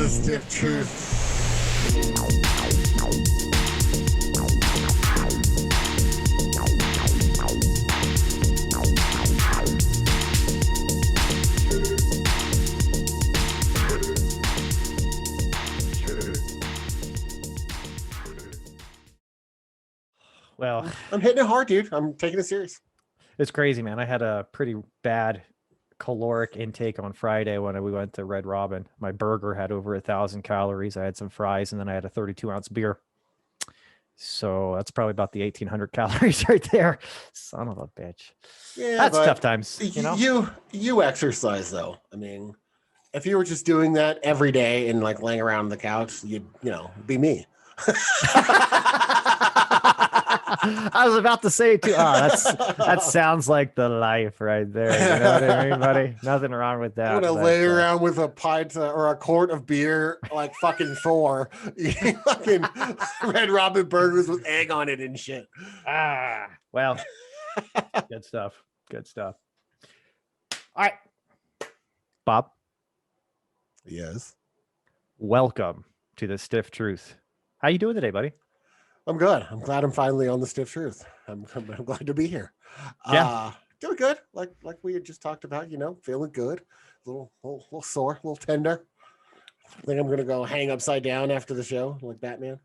the stiff truth. Well, I'm hitting it hard, dude. I'm taking it serious. it's crazy, man. I had a pretty bad caloric intake on Friday when we went to Red Robin. My burger had over 1,000 calories. I had some fries, and then I had a 32-ounce beer. So that's probably about the 1,800 calories right there. Son of a bitch. Yeah, That's but tough times. You know, you exercise though. I mean, if you were just doing that every day and like laying around on the couch, you'd be me. I was about to say too. Oh, that sounds like the life right there. You know what I mean, buddy? Nothing wrong with that. I'm gonna lay around with a pint or a quart of beer like fucking Thor, eating fucking Red Robin burgers with egg on it and shit. Well, good stuff. Good stuff. All right, Bob. Yes. Welcome to the Stiff Truth. How you doing today, buddy? I'm good. I'm glad I'm finally on the stiff truth. I'm glad to be here. Yeah. Doing good. Like we had just talked about, feeling good. A little sore, a little tender. I think I'm gonna go hang upside down after the show, like Batman.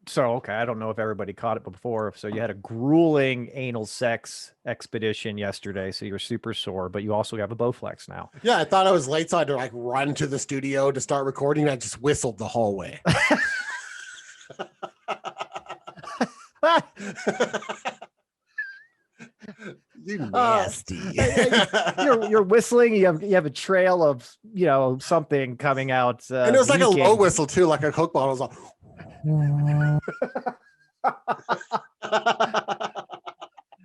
So, okay, I don't know if everybody caught it before. So you had a grueling anal sex expedition yesterday. So you're super sore, but you also have a Bowflex now. Yeah, I thought I was late, so I had to like run to the studio to start recording. I just whistled the whole way. You nasty. You're whistling. You have a trail of something coming out. And it was like leaking. A low whistle too, like a Coke bottle. It was like,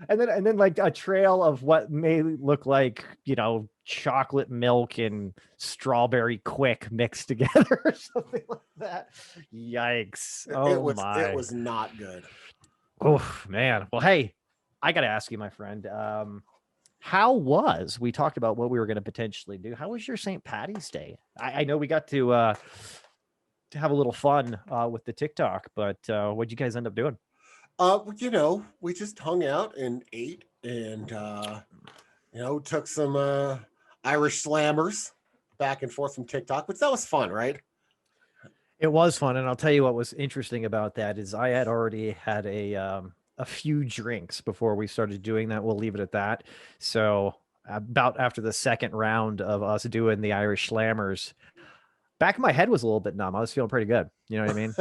and then like a trail of what may look like chocolate milk and strawberry quick mixed together or something like that. Yikes! It was not good. Oh man. Well, hey, I got to ask you, my friend. We talked about what we were going to potentially do. How was your St. Patty's Day? I know we got to have a little fun with the TikTok, but what'd you guys end up doing? We just hung out and ate and took some Irish slammers back and forth from TikTok, which that was fun, right? It was fun, and I'll tell you what was interesting about that is I had already had a few drinks before we started doing that. We'll leave it at that. So about after the second round of us doing the Irish slammers, back of my head was a little bit numb. I was feeling pretty good. You know what I mean?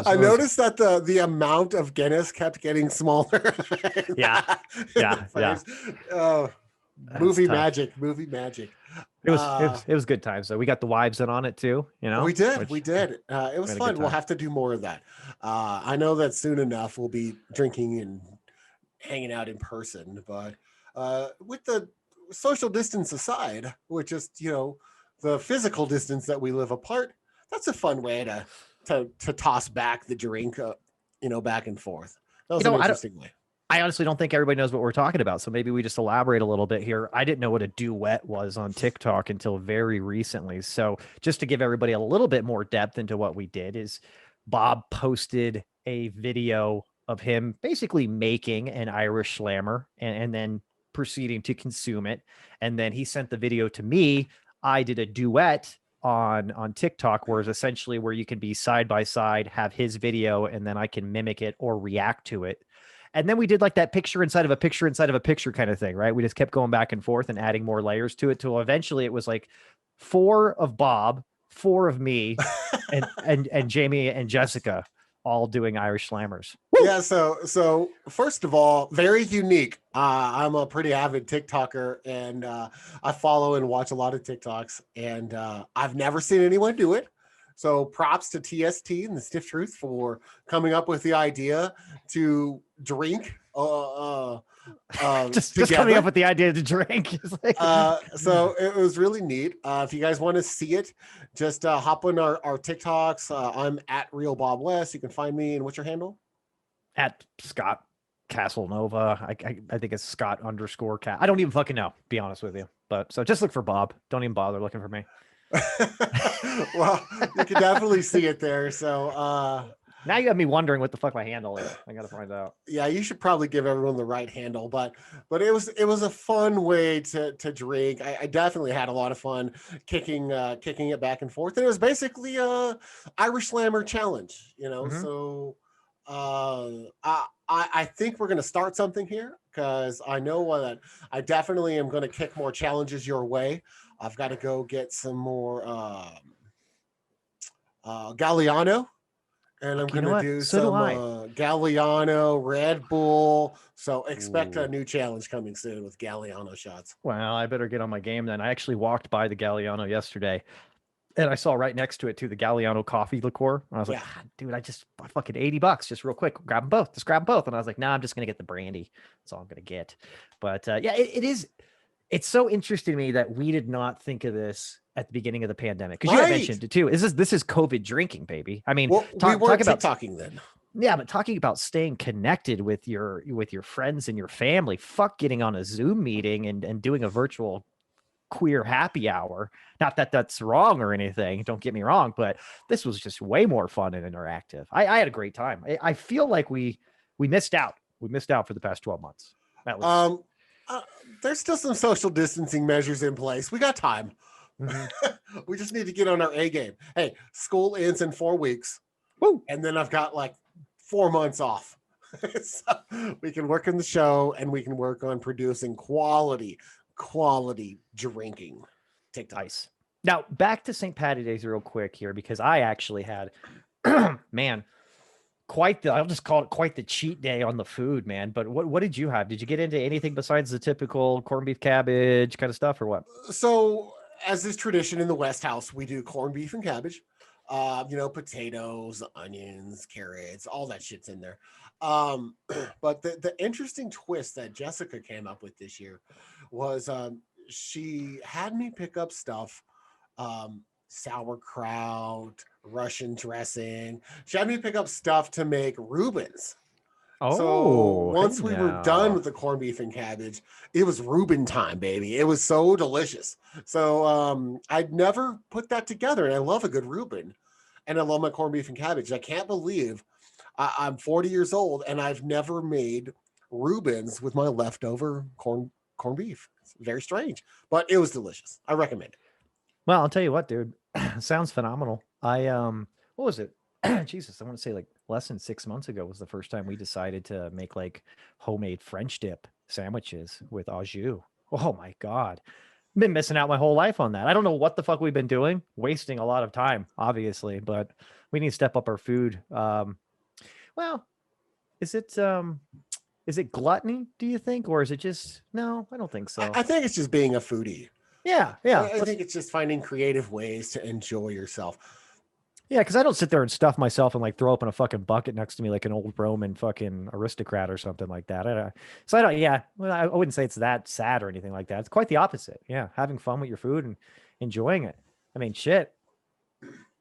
I noticed that the amount of Guinness kept getting smaller. Yeah. Movie magic. It was good times. So we got the wives in on it too. We did. It was fun. We'll have to do more of that. I know that soon enough we'll be drinking and hanging out in person, but with the social distance aside, with just the physical distance that we live apart, that's a fun way to toss back the drink, back and forth. That was an interesting way. I honestly don't think everybody knows what we're talking about. So maybe we just elaborate a little bit here. I didn't know what a duet was on TikTok until very recently. So just to give everybody a little bit more depth into what we did is Bob posted a video of him basically making an Irish slammer and then proceeding to consume it. And then he sent the video to me. I did a duet on TikTok, where it's essentially where you can be side by side, have his video, and then I can mimic it or react to it. And then we did like that picture inside of a picture inside of a picture kind of thing, right? We just kept going back and forth and adding more layers to it till eventually it was like 4 of Bob, 4 of me, and Jamie and Jessica all doing Irish slammers. Woo! Yeah. So first of all, very unique. I'm a pretty avid TikToker, and I follow and watch a lot of TikToks, and I've never seen anyone do it. So props to TST and the Stiff Truth for coming up with the idea to drink. Just coming up with the idea to drink. So it was really neat. If you guys want to see it, just hop on our TikToks. I'm at Real Bob West. You can find me. And what's your handle? At Scott Castelnova. I think it's Scott _Cat. I don't even fucking know, be honest with you. But so just look for Bob. Don't even bother looking for me. Well, you can definitely see it there. So now you have me wondering what the fuck my handle is. I gotta find out. yeah, you should probably give everyone the right handle, but it was a fun way to drink. I definitely had a lot of fun kicking it back and forth. And it was basically a Irish Slammer challenge, So I think we're gonna start something here because I know that I definitely am gonna kick more challenges your way. I've got to go get some more Galliano. And I'm going to do So do some I. Galliano, Red Bull. So expect a new challenge coming soon with Galliano shots. Well, I better get on my game then. I actually walked by the Galliano yesterday, and I saw right next to it too the Galliano coffee liqueur. And I was like, dude, I fucking $80 just real quick. Grab them both. Just grab them both. And I was like, nah, I'm just gonna get the brandy. That's all I'm gonna get. But yeah, it is. It's so interesting to me that we did not think of this at the beginning of the pandemic, because you had mentioned it too. This is COVID drinking, baby. I mean, we weren't talk about TikToking then. Yeah, but talking about staying connected with your friends and your family, fuck getting on a Zoom meeting and doing a virtual queer happy hour. Not that that's wrong or anything, don't get me wrong, but this was just way more fun and interactive. I had a great time. I feel like we missed out. We missed out for the past 12 months. At least. There's still some social distancing measures in place. We got time. Mm-hmm. We just need to get on our A game. Hey, school ends in 4 weeks. Woo. And then I've got like 4 months off. So we can work in the show and we can work on producing quality drinking TikToks. Nice. Now back to St. Patty's Day real quick here, because I actually had man, I'll just call it quite the cheat day on the food, man. But what did you have? Did you get into anything besides the typical corned beef cabbage kind of stuff, or what? So as is tradition in the West House, we do corned beef and cabbage. Potatoes, onions, carrots, all that shit's in there. But the interesting twist that Jessica came up with this year was she had me pick up stuff, sauerkraut, Russian dressing. She had me pick up stuff to make Reubens. So once we were done with the corned beef and cabbage, it was Reuben time, baby. It was so delicious. So I'd never put that together, and I love a good Reuben, and I love my corned beef and cabbage. I can't believe I'm 40 years old and I've never made Reubens with my leftover corned beef. It's very strange, but it was delicious. I recommend it. Well, I'll tell you what, dude. Sounds phenomenal. What was it? Jesus, I want to say like less than 6 months ago was the first time we decided to make like homemade French dip sandwiches with au jus. Oh my God. I've been missing out my whole life on that. I don't know what the fuck we've been doing, wasting a lot of time, obviously, but we need to step up our food. Well, is it gluttony, do you think? Or is it just, no, I don't think so. I think it's just being a foodie. Yeah. I think it's just finding creative ways to enjoy yourself. Yeah, because I don't sit there and stuff myself and like throw up in a fucking bucket next to me like an old Roman fucking aristocrat or something like that. I wouldn't say it's that sad or anything like that. It's quite the opposite. Yeah, having fun with your food and enjoying it. I mean, shit.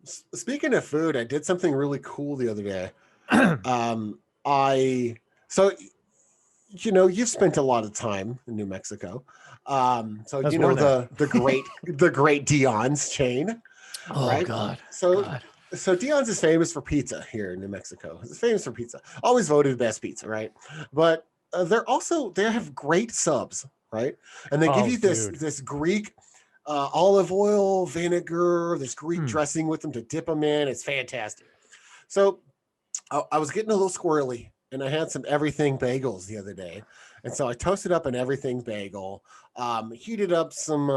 Speaking of food, I did something really cool the other day. You've spent a lot of time in New Mexico. The great Dion's chain. Oh, right? God. So Dion's is famous for pizza here in New Mexico. It's famous for pizza. Always voted best pizza, right? But they have great subs, right? And they give you this Greek olive oil, vinegar, this Greek dressing with them to dip them in. It's fantastic. So I was getting a little squirrely, and I had some everything bagels the other day. And so I toasted up an everything bagel, heated up some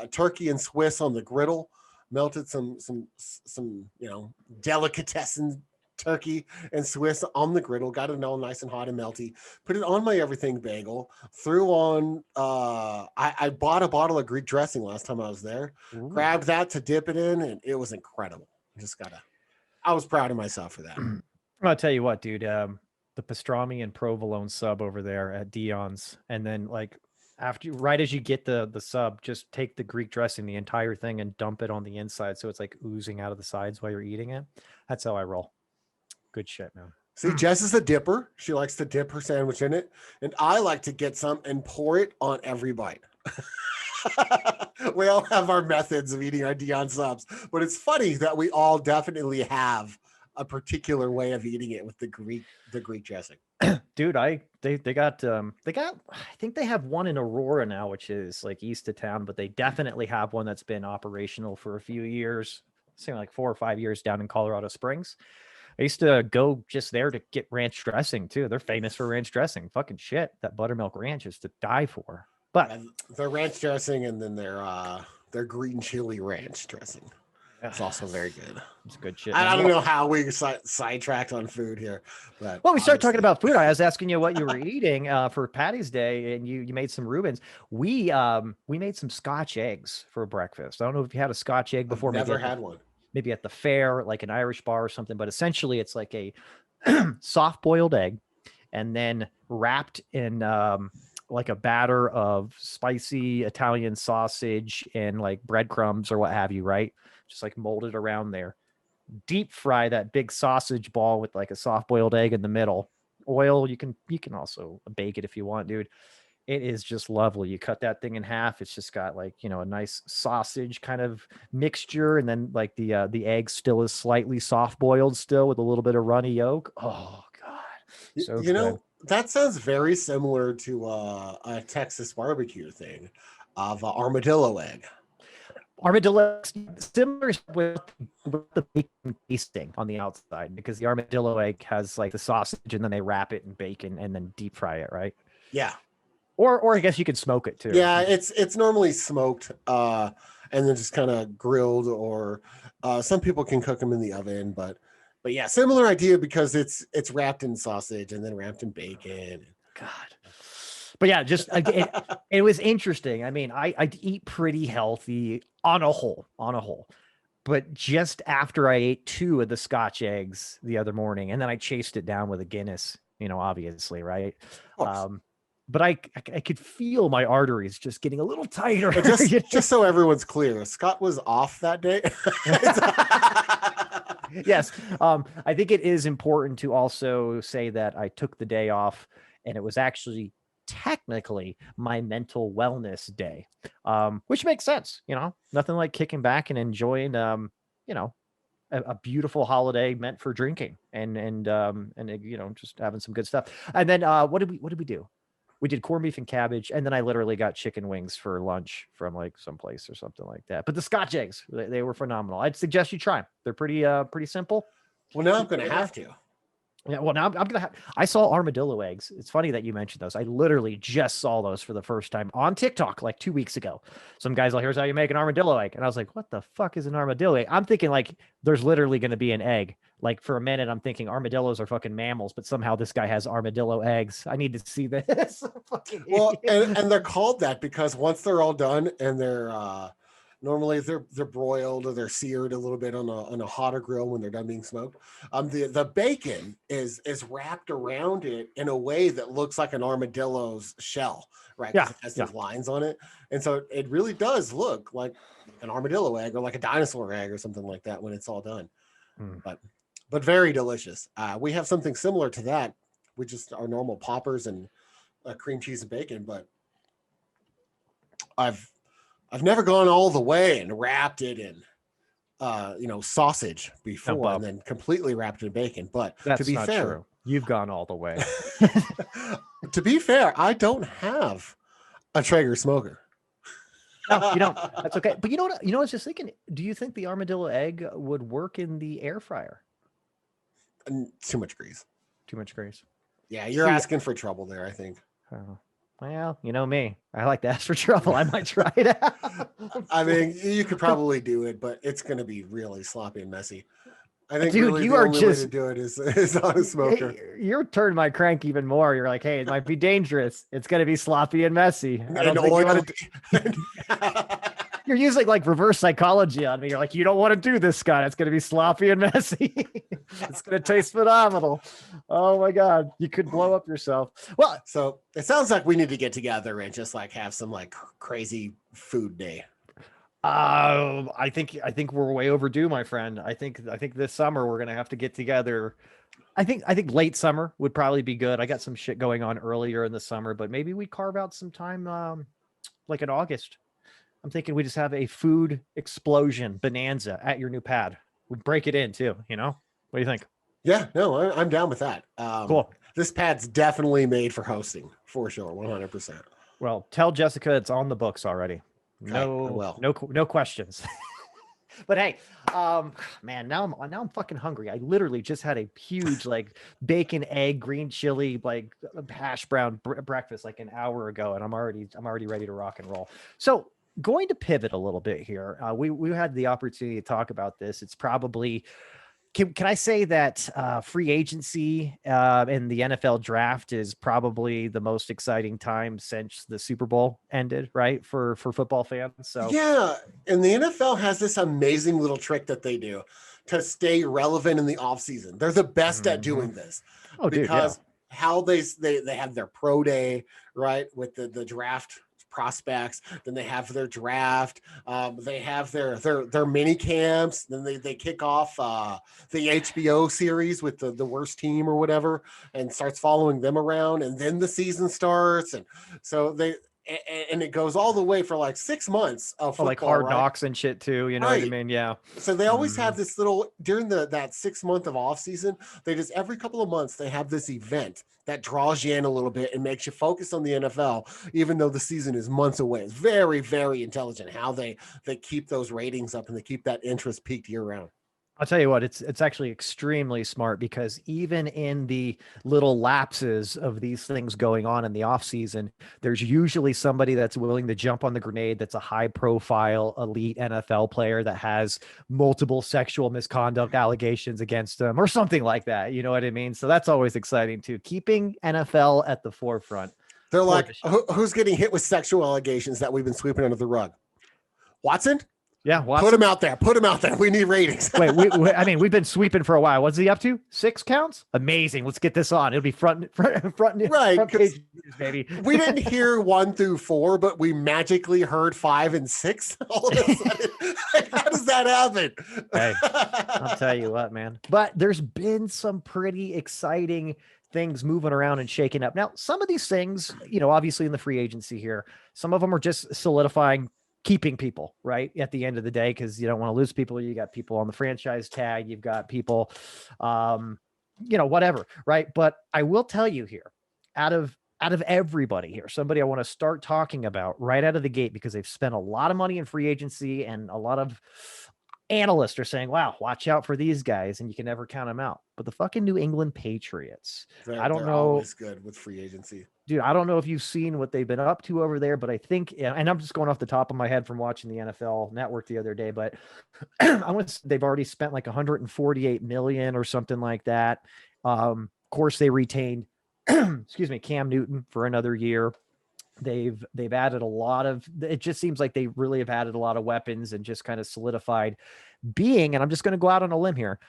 turkey and Swiss on the griddle, melted some delicatessen turkey and Swiss on the griddle, got it all nice and hot and melty, put it on my everything bagel, threw on, I bought a bottle of Greek dressing last time I was there, grabbed that to dip it in, and it was incredible. I was proud of myself for that. I'll tell you what, dude, the pastrami and provolone sub over there at Dion's, and then like right as you get the sub, just take the Greek dressing, the entire thing, and dump it on the inside so it's like oozing out of the sides while you're eating it. That's how I roll. Good shit, man. See, Jess is a dipper. She likes to dip her sandwich in it, and I like to get some and pour it on every bite. We all have our methods of eating our Dion subs, but it's funny that we all definitely have a particular way of eating it with the Greek dressing. Dude, they got I think they have one in Aurora now, which is like east of town, but they definitely have one that's been operational for a few years, something like 4 or 5 years down in Colorado Springs. I used to go just there to get ranch dressing too. They're famous for ranch dressing. Fucking shit. That buttermilk ranch is to die for. But their ranch dressing and then their green chili ranch dressing. It's also very good. It's good shit. I don't know how we sidetracked on food here, but well, we started talking about food. I was asking you what you were eating for Patty's Day, and you made some Reubens. We made some Scotch eggs for breakfast. I don't know if you had a Scotch egg before. I've never had one. Maybe at the fair, like an Irish bar or something. But essentially, it's like a soft boiled egg, and then wrapped in like a batter of spicy Italian sausage and like breadcrumbs or what have you, right? Just like molded around there. Deep fry that big sausage ball with like a soft boiled egg in the middle. Oil, you can also bake it if you want, dude. It is just lovely. You cut that thing in half. It's just got like, a nice sausage kind of mixture, and then like the egg still is slightly soft boiled still with a little bit of runny yolk. Oh God. So good. That sounds very similar to a Texas barbecue thing of armadillo egg. Armadillo similar with the bacon casing on the outside, because the armadillo egg has like the sausage and then they wrap it in bacon and then deep fry it, right? Yeah. Or I guess you could smoke it too. Yeah, it's normally smoked and then just kind of grilled, or some people can cook them in the oven, but yeah, similar idea, because it's wrapped in sausage and then wrapped in bacon. God. But yeah, just it was interesting. I mean, I'd eat pretty healthy on a whole, but just after I ate 2 of the Scotch eggs the other morning, and then I chased it down with a Guinness, obviously, right? But I could feel my arteries just getting a little tighter. Just so everyone's clear, Scott was off that day. Yes. I think it is important to also say that I took the day off, and it was actually technically my mental wellness day, which makes sense. Nothing like kicking back and enjoying, a beautiful holiday meant for drinking and just having some good stuff. And then what did we do? We did corned beef and cabbage, and then I literally got chicken wings for lunch from like someplace or something like that. But the Scotch eggs, they were phenomenal. I'd suggest you try them. They're pretty simple. Well, now I'm going to have to. Yeah, well, now I'm going to have... I saw armadillo eggs. It's funny that you mentioned those. I literally just saw those for the first time on TikTok like 2 weeks ago. Some guy's like, here's how you make an armadillo egg. And I was like, what the fuck is an armadillo egg? I'm thinking like there's literally going to be an egg. Like for a minute, I'm thinking armadillos are fucking mammals, but somehow this guy has armadillo eggs. I need to see this. Well, and they're called that because once they're all done and they're... normally they're broiled or they're seared a little bit on a hotter grill when they're done being smoked. The bacon is wrapped around it in a way that looks like an armadillo's shell, right? Yeah, it has these lines on it, and so it really does look like an armadillo egg or like a dinosaur egg or something like that when it's all done. But very delicious. We have something similar to that. We just our normal poppers and cream cheese and bacon, but I've never gone all the way and wrapped it in, sausage before and then completely wrapped it in bacon. But that's to be not fair, true. You've gone all the way. To be fair, I don't have a Traeger smoker. No, you don't. That's okay. But you know what? I was just thinking. Do you think the armadillo egg would work in the air fryer? Too much grease. Too much grease. Yeah, you're asking for trouble there, I think. Oh. Well, you know me. I like to ask for trouble. I might try it out. I mean, you could probably do it, but it's going to be really sloppy and messy. I think dude, really you the are only just way to do it is on a smoker. You're turning my crank even more. You're like, hey, it might be dangerous. It's going to be sloppy and messy. You're using like reverse psychology on me. You're like, you don't want to do this, Scott. It's going to be sloppy and messy. It's going to taste phenomenal. Oh my God. You could blow up yourself. Well, so it sounds like we need to get together and just like have some like crazy food day. I think we're way overdue, my friend. I think this summer we're going to have to get together. I think late summer would probably be good. I got some shit going on earlier in the summer, but maybe we carve out some time, like in August. I'm thinking we just have a food explosion bonanza at your new pad. We break it in too, you know? What do you think? Yeah, no, I'm down with that. Cool. This pad's definitely made for hosting, for sure, 100%. Well, tell Jessica it's on the books already. No questions. But hey, man, now I'm fucking hungry. I literally just had a huge like bacon, egg, green chili, like hash brown breakfast like an hour ago, and I'm already ready to rock and roll. So going to pivot a little bit here. We had the opportunity to talk about this. It's probably can I say that free agency in the NFL draft is probably the most exciting time since the Super Bowl ended, right? For football fans. So yeah, and the NFL has this amazing little trick that they do to stay relevant in the offseason. They're the best at doing this. Oh, because dude, yeah. how they have their pro day, right? With the draft prospects, then they have their draft, they have their mini camps, then they kick off the HBO series with the worst team or whatever, and starts following them around, and then the season starts, and so and it goes all the way for like 6 months of football, like Hard right? Knocks and shit too, you know what I mean? Yeah. So they always have this little during that 6 month of off season. They just every couple of months they have this event that draws you in a little bit and makes you focus on the NFL, even though the season is months away. It's very, very intelligent how they keep those ratings up and they keep that interest peaked year round. I'll tell you what, it's actually extremely smart because even in the little lapses of these things going on in the off season, there's usually somebody that's willing to jump on the grenade. That's a high profile elite NFL player that has multiple sexual misconduct allegations against them or something like that. You know what I mean? So that's always exciting too. Keeping NFL at the forefront. They're like, who's getting hit with sexual allegations that we've been sweeping under the rug? Watson? Yeah, Watson. Put him out there. Put him out there. We need ratings. Wait, I mean, we've been sweeping for a while. What's he up to? 6 counts? Amazing. Let's get this on. It'll be front right, page news, baby. We didn't hear 1 through 4, but we magically heard 5 and 6 all of a sudden. How does that happen? Hey, I'll tell you what, man. But there's been some pretty exciting things moving around and shaking up. Now, some of these things, you know, obviously in the free agency here, some of them are just solidifying keeping people right at the end of the day, because you don't want to lose people. You got people on the franchise tag, you've got people, you know, whatever, right? But I will tell you here, out of everybody here, somebody I want to start talking about right out of the gate, because they've spent a lot of money in free agency, and a lot of analysts are saying, wow, watch out for these guys, and you can never count them out. But the fucking New England Patriots, I don't know. Always good with free agency. Dude, I don't know if you've seen what they've been up to over there, but I think, and I'm just going off the top of my head from watching the NFL Network the other day, but they've already spent like 148 million or something like that. Of course, they retained, excuse me, Cam Newton for another year. They've added a lot of, it just seems like they really have added a lot of weapons and just kind of solidified being, and I'm just going to go out on a limb here.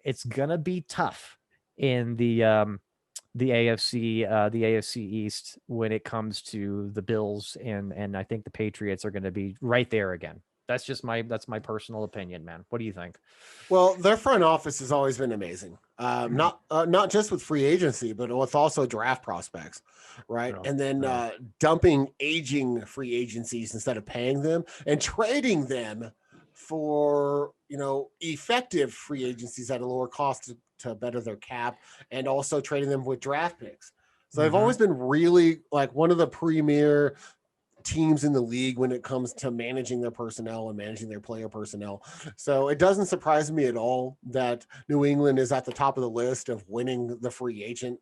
It's going to be tough in the AFC East when it comes to the Bills, and I think the Patriots are going to be right there again. That's my personal opinion, man. What do you think? Well, their front office has always been amazing. Not just with free agency, but with also draft prospects, right? And then dumping aging free agencies instead of paying them and trading them for, you know, effective free agencies at a lower cost to better their cap, and also trading them with draft picks. So they've always been really like one of the premier teams in the league when it comes to managing their personnel and managing their player personnel. So it doesn't surprise me at all that New England is at the top of the list of winning the free agent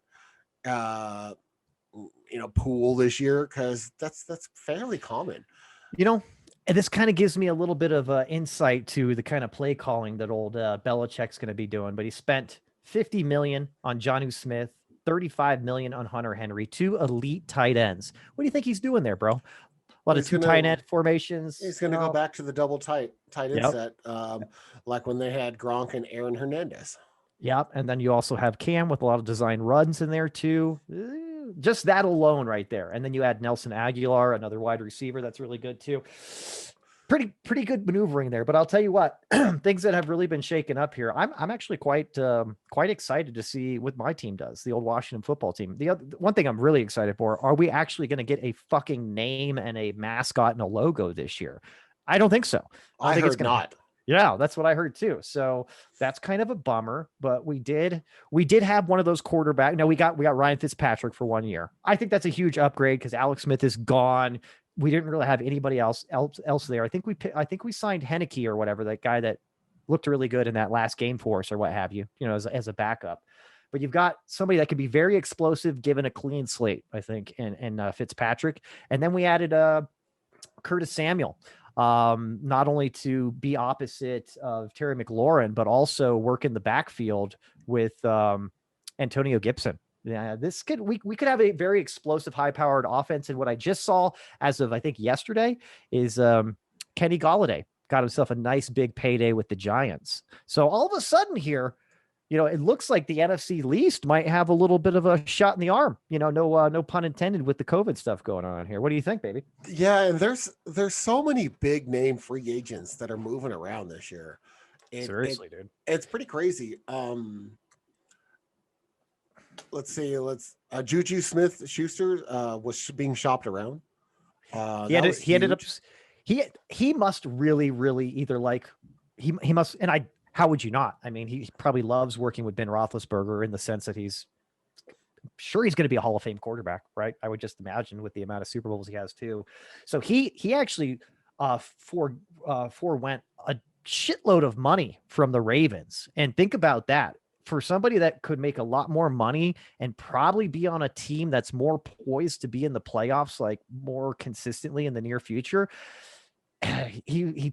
pool this year, because that's fairly common. You know, and this kind of gives me a little bit of insight to the kind of play calling that old Belichick's going to be doing. But he spent $50 million on Jonnu Smith, $35 million on Hunter Henry, 2 elite tight ends. What do you think he's doing there, bro? A lot of 2 tight end formations. He's going to go back to the double tight end set, like when they had Gronk and Aaron Hernandez. Yep, and then you also have Cam with a lot of design runs in there too. Just that alone right there. And then you add Nelson Aguilar, another wide receiver that's really good too. pretty good maneuvering there. But I'll tell you what, things that have really been shaken up here. I'm actually quite excited to see what my team does, the old Washington football team. The other one thing I'm really excited for, are we actually going to get a fucking name and a mascot and a logo this year? I don't think so. I think heard it's gonna not. Yeah, that's what I heard too. So that's kind of a bummer, but we did have one of those quarterback. No, we got Ryan Fitzpatrick for 1 year. I think that's a huge upgrade because Alex Smith is gone. We didn't really have anybody else there. I think we signed Henneke or whatever, that guy that looked really good in that last game for us or what have you, as a backup. But you've got somebody that could be very explosive given a clean slate, I think, and Fitzpatrick. And then we added Curtis Samuel. Not only to be opposite of Terry McLaurin, but also work in the backfield with Antonio Gibson. Yeah, we could have a very explosive, high-powered offense. And what I just saw as of, I think, yesterday is Kenny Golladay got himself a nice big payday with the Giants. So all of a sudden here, it looks like the NFC least might have a little bit of a shot in the arm. No pun intended with the COVID stuff going on here. What do you think, baby? Yeah, and there's so many big name free agents that are moving around this year. Seriously, dude, it's pretty crazy. Let's see. Juju Smith-Schuster was being shopped around. He must really either like he must, and how would you not? I mean, he probably loves working with Ben Roethlisberger in the sense that he's sure he's going to be a Hall of Fame quarterback, right? I would just imagine with the amount of Super Bowls he has too. So he actually forewent a shitload of money from the Ravens. And think about that. For somebody that could make a lot more money and probably be on a team that's more poised to be in the playoffs, like more consistently in the near future, he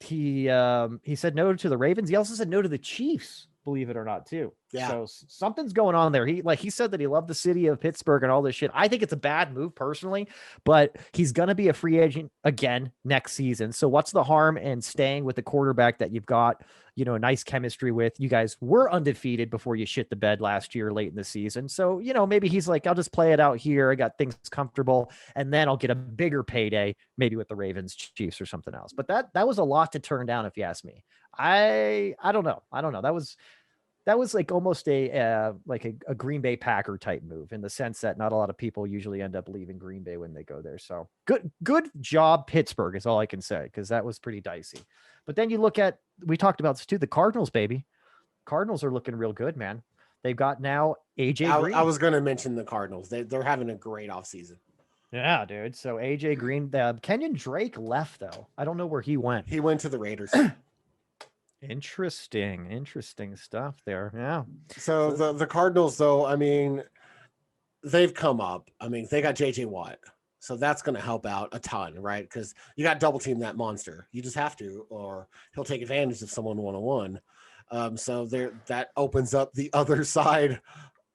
said no to the Ravens. He also said no to the Chiefs, believe it or not, too. Yeah. So something's going on there. He said that he loved the city of Pittsburgh and all this shit. I think it's a bad move personally, but he's going to be a free agent again next season. So what's the harm in staying with the quarterback that you've got, a nice chemistry with? You guys were undefeated before you shit the bed last year late in the season. So, maybe he's like, I'll just play it out here. I got things comfortable and then I'll get a bigger payday, maybe with the Ravens, Chiefs or something else. But that was a lot to turn down, if you ask me. I don't know. That was like almost a Green Bay Packer type move in the sense that not a lot of people usually end up leaving Green Bay when they go there. So good job, Pittsburgh, is all I can say, because that was pretty dicey. But then you look at, we talked about this too, the Cardinals, baby. Cardinals are looking real good, man. They've got now AJ Green. I was going to mention the Cardinals. They're having a great offseason. Yeah, dude. So AJ Green, Kenyon Drake left though. I don't know where he went. He went to the Raiders. Interesting stuff there. Yeah. So the Cardinals, though, I mean, they've come up. I mean, they got JJ Watt, so that's going to help out a ton, right? Because you got double team that monster. You just have to, or he'll take advantage of someone one-on-one. So that opens up the other side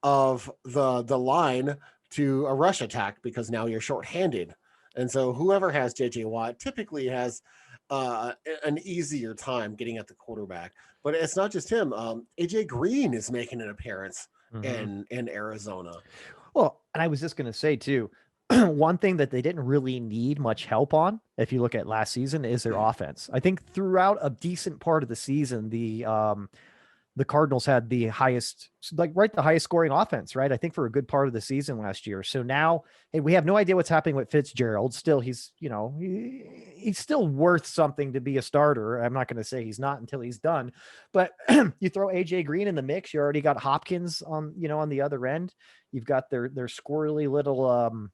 of the line to a rush attack, because now you're shorthanded, and so whoever has JJ Watt typically has an easier time getting at the quarterback. But it's not just him. AJ Green is making an appearance in Arizona. Well, and I was just going to say too, one thing that they didn't really need much help on, if you look at last season, is their offense. I think throughout a decent part of the season, the Cardinals had the highest scoring offense, right? I think for a good part of the season last year. So now, hey, we have no idea what's happening with Fitzgerald. Still, he's still worth something to be a starter. I'm not going to say he's not until he's done, but you throw AJ Green in the mix. You already got Hopkins on the other end. You've got their squirrely little,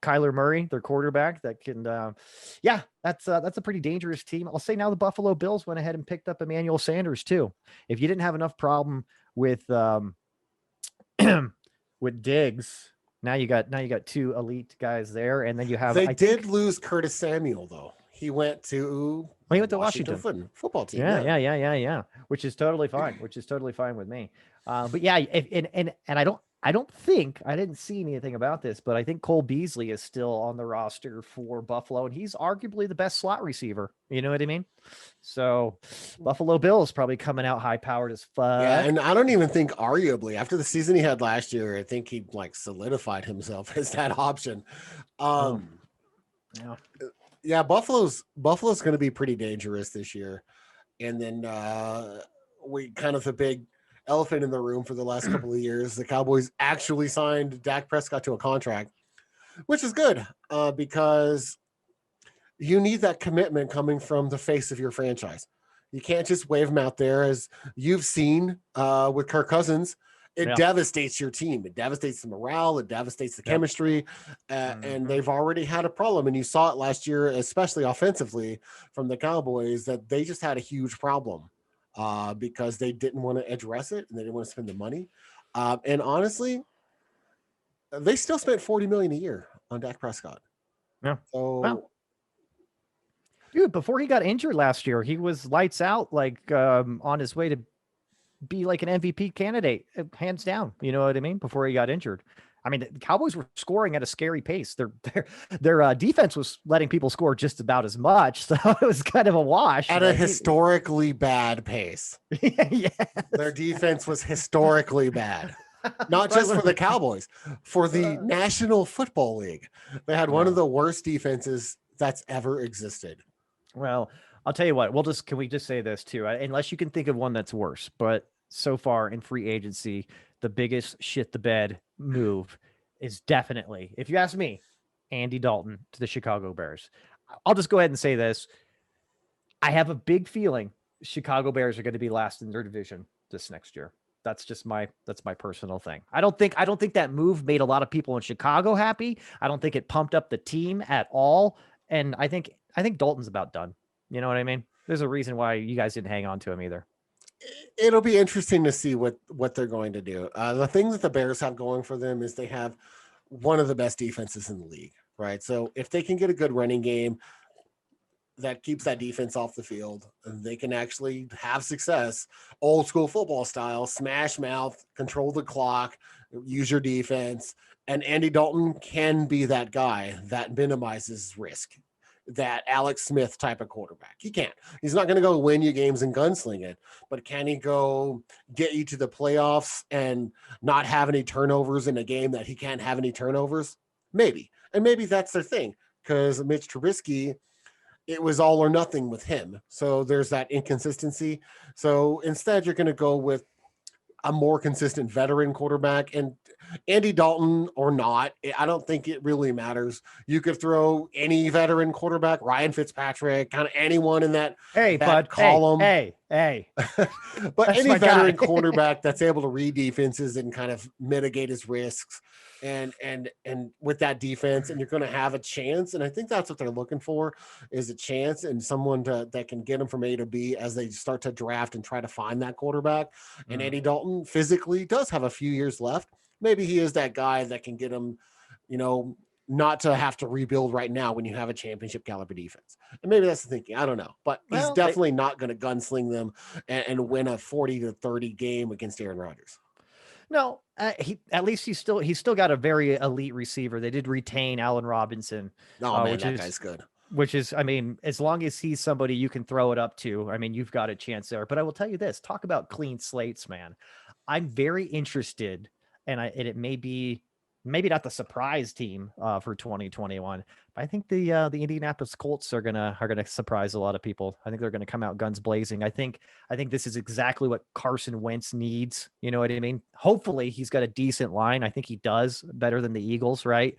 Kyler Murray, their quarterback that can, that's a pretty dangerous team. I'll say now the Buffalo Bills went ahead and picked up Emmanuel Sanders too. If you didn't have enough problem with, with Diggs, now you got two elite guys there. And then you have, they did lose Curtis Samuel though. He went to Washington football team. Yeah. Which is totally fine. Which is totally fine with me. But yeah, and I didn't see anything about this, but I think Cole Beasley is still on the roster for Buffalo, and he's arguably the best slot receiver. You know what I mean? So Buffalo Bills probably coming out high powered as fuck. Yeah, and I don't even think arguably after the season he had last year, I think he solidified himself as that option. Yeah, Buffalo's going to be pretty dangerous this year. And then we kind of the big elephant in the room for the last couple of years. The Cowboys actually signed Dak Prescott to a contract, which is good because you need that commitment coming from the face of your franchise. You can't just wave him out there, as you've seen with Kirk Cousins. It devastates your team. It devastates the morale. It devastates the chemistry. And they've already had a problem. And you saw it last year, especially offensively from the Cowboys, that they just had a huge problem because they didn't want to address it and they didn't want to spend the money. And honestly, they still spent $40 million a year on Dak Prescott. Yeah. So, wow. Dude, before he got injured last year, he was lights out, like on his way to be like an MVP candidate, hands down. You know what I mean? Before he got injured. I mean, the Cowboys were scoring at a scary pace. Their defense was letting people score just about as much. So it was kind of a wash. At a historically bad pace. Yeah. Their defense was historically bad. Not just for the Cowboys, for the National Football League. They had one of the worst defenses that's ever existed. Well, I'll tell you what, can we just say this too? Unless you can think of one that's worse, but so far in free agency, the biggest shit the bed move is definitely, if you ask me, Andy Dalton to the Chicago Bears. I'll just go ahead and say this. I have a big feeling Chicago Bears are going to be last in their division this next year. That's my personal thing. I don't think that move made a lot of people in Chicago happy. I don't think it pumped up the team at all. And I think Dalton's about done. You know what I mean? There's a reason why you guys didn't hang on to him either. It'll be interesting to see what they're going to do. The thing that the Bears have going for them is they have one of the best defenses in the league, right? So if they can get a good running game that keeps that defense off the field, they can actually have success, old school football style, smash mouth, control the clock, use your defense. And Andy Dalton can be that guy that minimizes risk, that Alex Smith type of quarterback. He can't. He's not going to go win you games and gunsling it, but can he go get you to the playoffs and not have any turnovers in a game that he can't have any turnovers? Maybe. And maybe that's their thing, because Mitch Trubisky, it was all or nothing with him. So there's that inconsistency. So instead, you're going to go with a more consistent veteran quarterback, and Andy Dalton or not, I don't think it really matters. You could throw any veteran quarterback, Ryan Fitzpatrick, kind of anyone in that, column. Hey. But any veteran quarterback that's able to read defenses and kind of mitigate his risks and with that defense, and you're going to have a chance. And I think that's what they're looking for, is a chance and someone that can get them from A to B as they start to draft and try to find that quarterback. And Andy Dalton physically does have a few years left. Maybe he is that guy that can get him, not to have to rebuild right now when you have a championship caliber defense. And maybe that's the thinking. I don't know, but he's definitely not going to gunsling them and win a 40-30 game against Aaron Rodgers. No, he's still got a very elite receiver. They did retain Allen Robinson. Oh man, that guy's good. Which is, I mean, as long as he's somebody you can throw it up to, I mean, you've got a chance there. But I will tell you this: talk about clean slates, man. I'm very interested, and it may be maybe not the surprise team for 2021, but I think the Indianapolis Colts are gonna surprise a lot of people. I think they're gonna come out guns blazing. I think this is exactly what Carson Wentz needs. You know what I mean? Hopefully he's got a decent line. I think he does, better than the Eagles, right?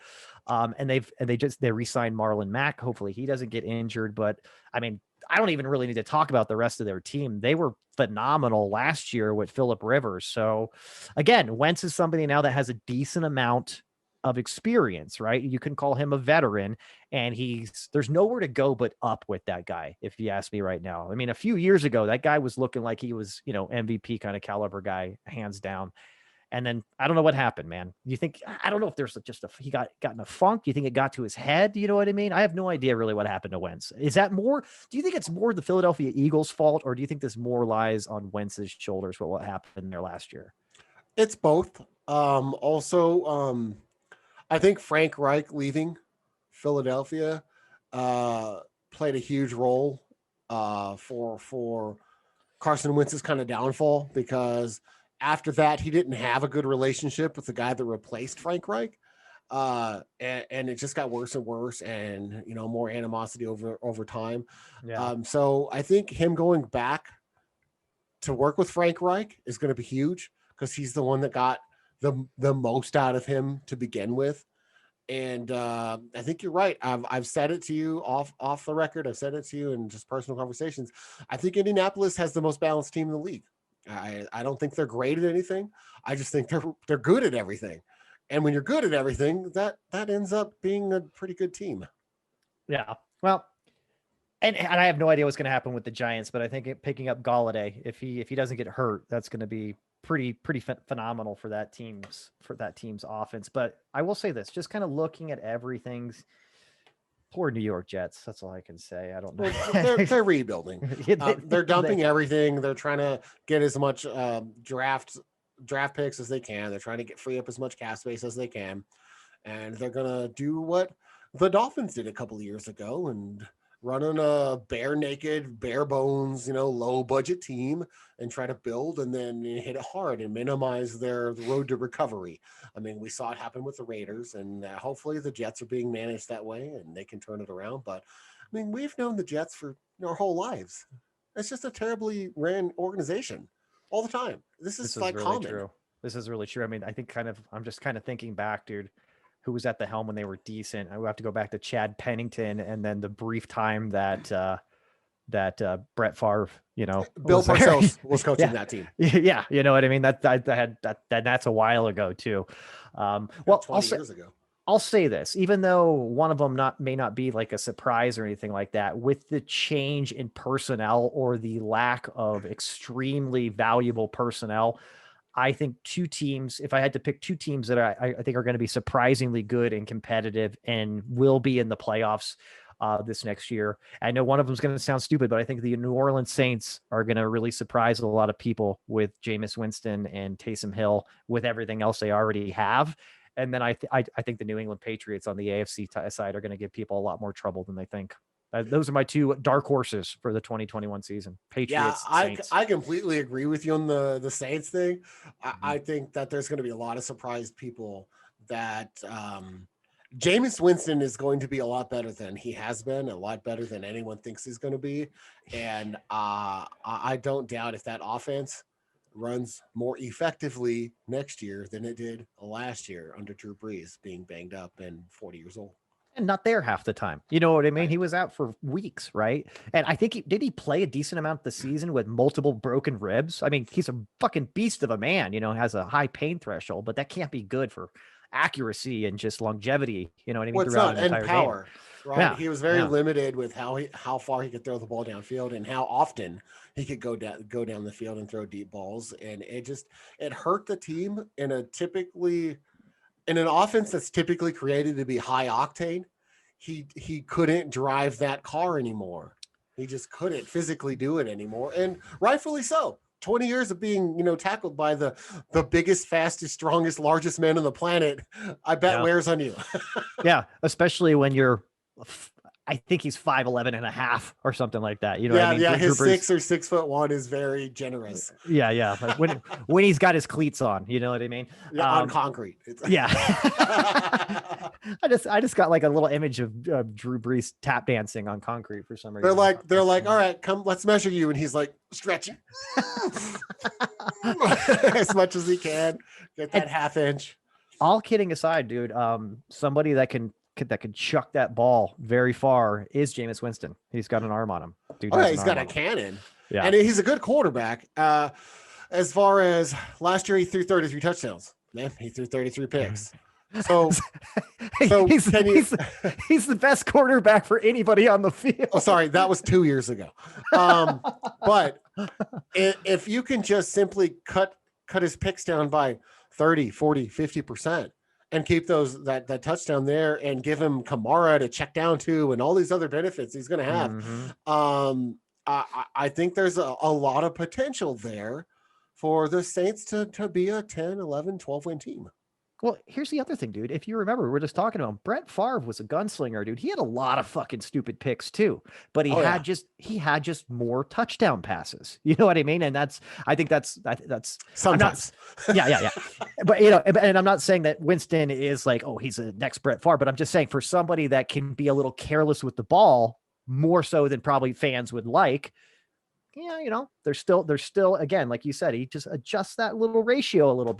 And they re-signed Marlon Mack. Hopefully he doesn't get injured. But I mean, I don't even really need to talk about the rest of their team. They were phenomenal last year with Phillip Rivers. So again, Wentz is somebody now that has a decent amount of experience, right? You can call him a veteran, and there's nowhere to go but up with that guy, if you ask me right now. I mean, a few years ago, that guy was looking like he was, MVP kind of caliber guy, hands down. And then I don't know what happened, man. I don't know if there's he got in a funk. Do you think it got to his head? You know what I mean? I have no idea really what happened to Wentz. Is that more, do you think it's more the Philadelphia Eagles' fault, or do you think this more lies on Wentz's shoulders for what happened there last year? It's both. I think Frank Reich leaving Philadelphia played a huge role for Carson Wentz's kind of downfall, because after that, he didn't have a good relationship with the guy that replaced Frank Reich. And it just got worse and worse, and more animosity over time. Yeah. So I think him going back to work with Frank Reich is going to be huge, because he's the one that got the most out of him to begin with. And I think you're right. I've said it to you off the record. I've said it to you in just personal conversations. I think Indianapolis has the most balanced team in the league. I don't think they're great at anything. I just think they're good at everything. And when you're good at everything, that ends up being a pretty good team. Yeah. Well, and I have no idea what's going to happen with the Giants, but I think picking up Galladay, if he doesn't get hurt, that's going to be pretty phenomenal for that team's offense. But I will say this, just kind of looking at everything's poor New York Jets. That's all I can say. I don't know. They're rebuilding. They're dumping everything. They're trying to get as much draft picks as they can. They're trying to free up as much cap space as they can. And they're going to do what the Dolphins did a couple of years ago and running a bare bones, low budget team and try to build and then hit it hard and minimize their road to recovery. I mean, we saw it happen with the Raiders, and hopefully the Jets are being managed that way and they can turn it around. But I mean, we've known the Jets for our whole lives. It's just a terribly ran organization all the time. This is like really common. True. This is really true. I mean, I think I'm just kind of thinking back, dude, who was at the helm when they were decent. I would have to go back to Chad Pennington and then the brief time that Brett Favre, Bill Parcells was coaching that team. Yeah, you know what I mean. That's a while ago too. Well, 20 years ago. I'll say this, even though one of them may not be like a surprise or anything like that, with the change in personnel or the lack of extremely valuable personnel, I think if I had to pick two teams that I think are going to be surprisingly good and competitive and will be in the playoffs this next year. I know one of them is going to sound stupid, but I think the New Orleans Saints are going to really surprise a lot of people with Jameis Winston and Taysom Hill with everything else they already have. And then I think the New England Patriots on the AFC side are going to give people a lot more trouble than they think. Those are my two dark horses for the 2021 season. Patriots. Yeah, Saints. I completely agree with you on the Saints thing. I think that there's going to be a lot of surprised people that Jameis Winston is going to be a lot better than he has been, a lot better than anyone thinks he's going to be. And I don't doubt if that offense runs more effectively next year than it did last year under Drew Brees being banged up and 40 years old. And not there half the time. You know what I mean? Right. He was out for weeks, right? And I think did he play a decent amount of the season with multiple broken ribs? I mean, he's a fucking beast of a man, has a high pain threshold, but that can't be good for accuracy and just longevity, you know what I mean? Throughout an entire power, game. Right? Yeah. He was very limited with how far he could throw the ball downfield and how often he could go down the field and throw deep balls. And it hurt the team in an offense that's typically created to be high octane. He couldn't drive that car anymore. He just couldn't physically do it anymore. And rightfully so. 20 years of being, tackled by the biggest, fastest, strongest, largest man on the planet, I bet wears on you. Yeah. Especially when you're, I think he's 5'11 and a half or something like that. You know what I mean? Yeah. His 6 or 6'1" is very generous. Yeah. Yeah. Like when he's got his cleats on, you know what I mean? Yeah, on concrete. Yeah. I just got like a little image of Drew Brees tap dancing on concrete for some reason. They're like, all right, come, let's measure you. And he's like stretching as much as he can, get that half inch. All kidding aside, dude, somebody that can chuck that ball very far is Jameis Winston. He's got an arm on him. Dude, he's got a cannon. Yeah. And he's a good quarterback. As far as last year, he threw 33 touchdowns. Man, he threw 33 picks. So he's the best quarterback for anybody on the field. Oh, sorry, that was 2 years ago. But if you can just simply cut his picks down by 30, 40, 50% and keep that touchdown there and give him Kamara to check down to and all these other benefits he's going to have. I think there's a lot of potential there for the Saints to be a 10, 11, 12 win team. Well, here's the other thing, dude. If you remember, we're just talking about him. Brett Favre was a gunslinger, dude. He had a lot of fucking stupid picks too, but he had just more touchdown passes. You know what I mean? And I think that's sometimes. Yeah. But and I'm not saying that Winston is like, oh, he's a next Brett Favre, but I'm just saying for somebody that can be a little careless with the ball, more so than probably fans would like. Yeah, there's still, again, like you said, he just adjusts that little ratio a little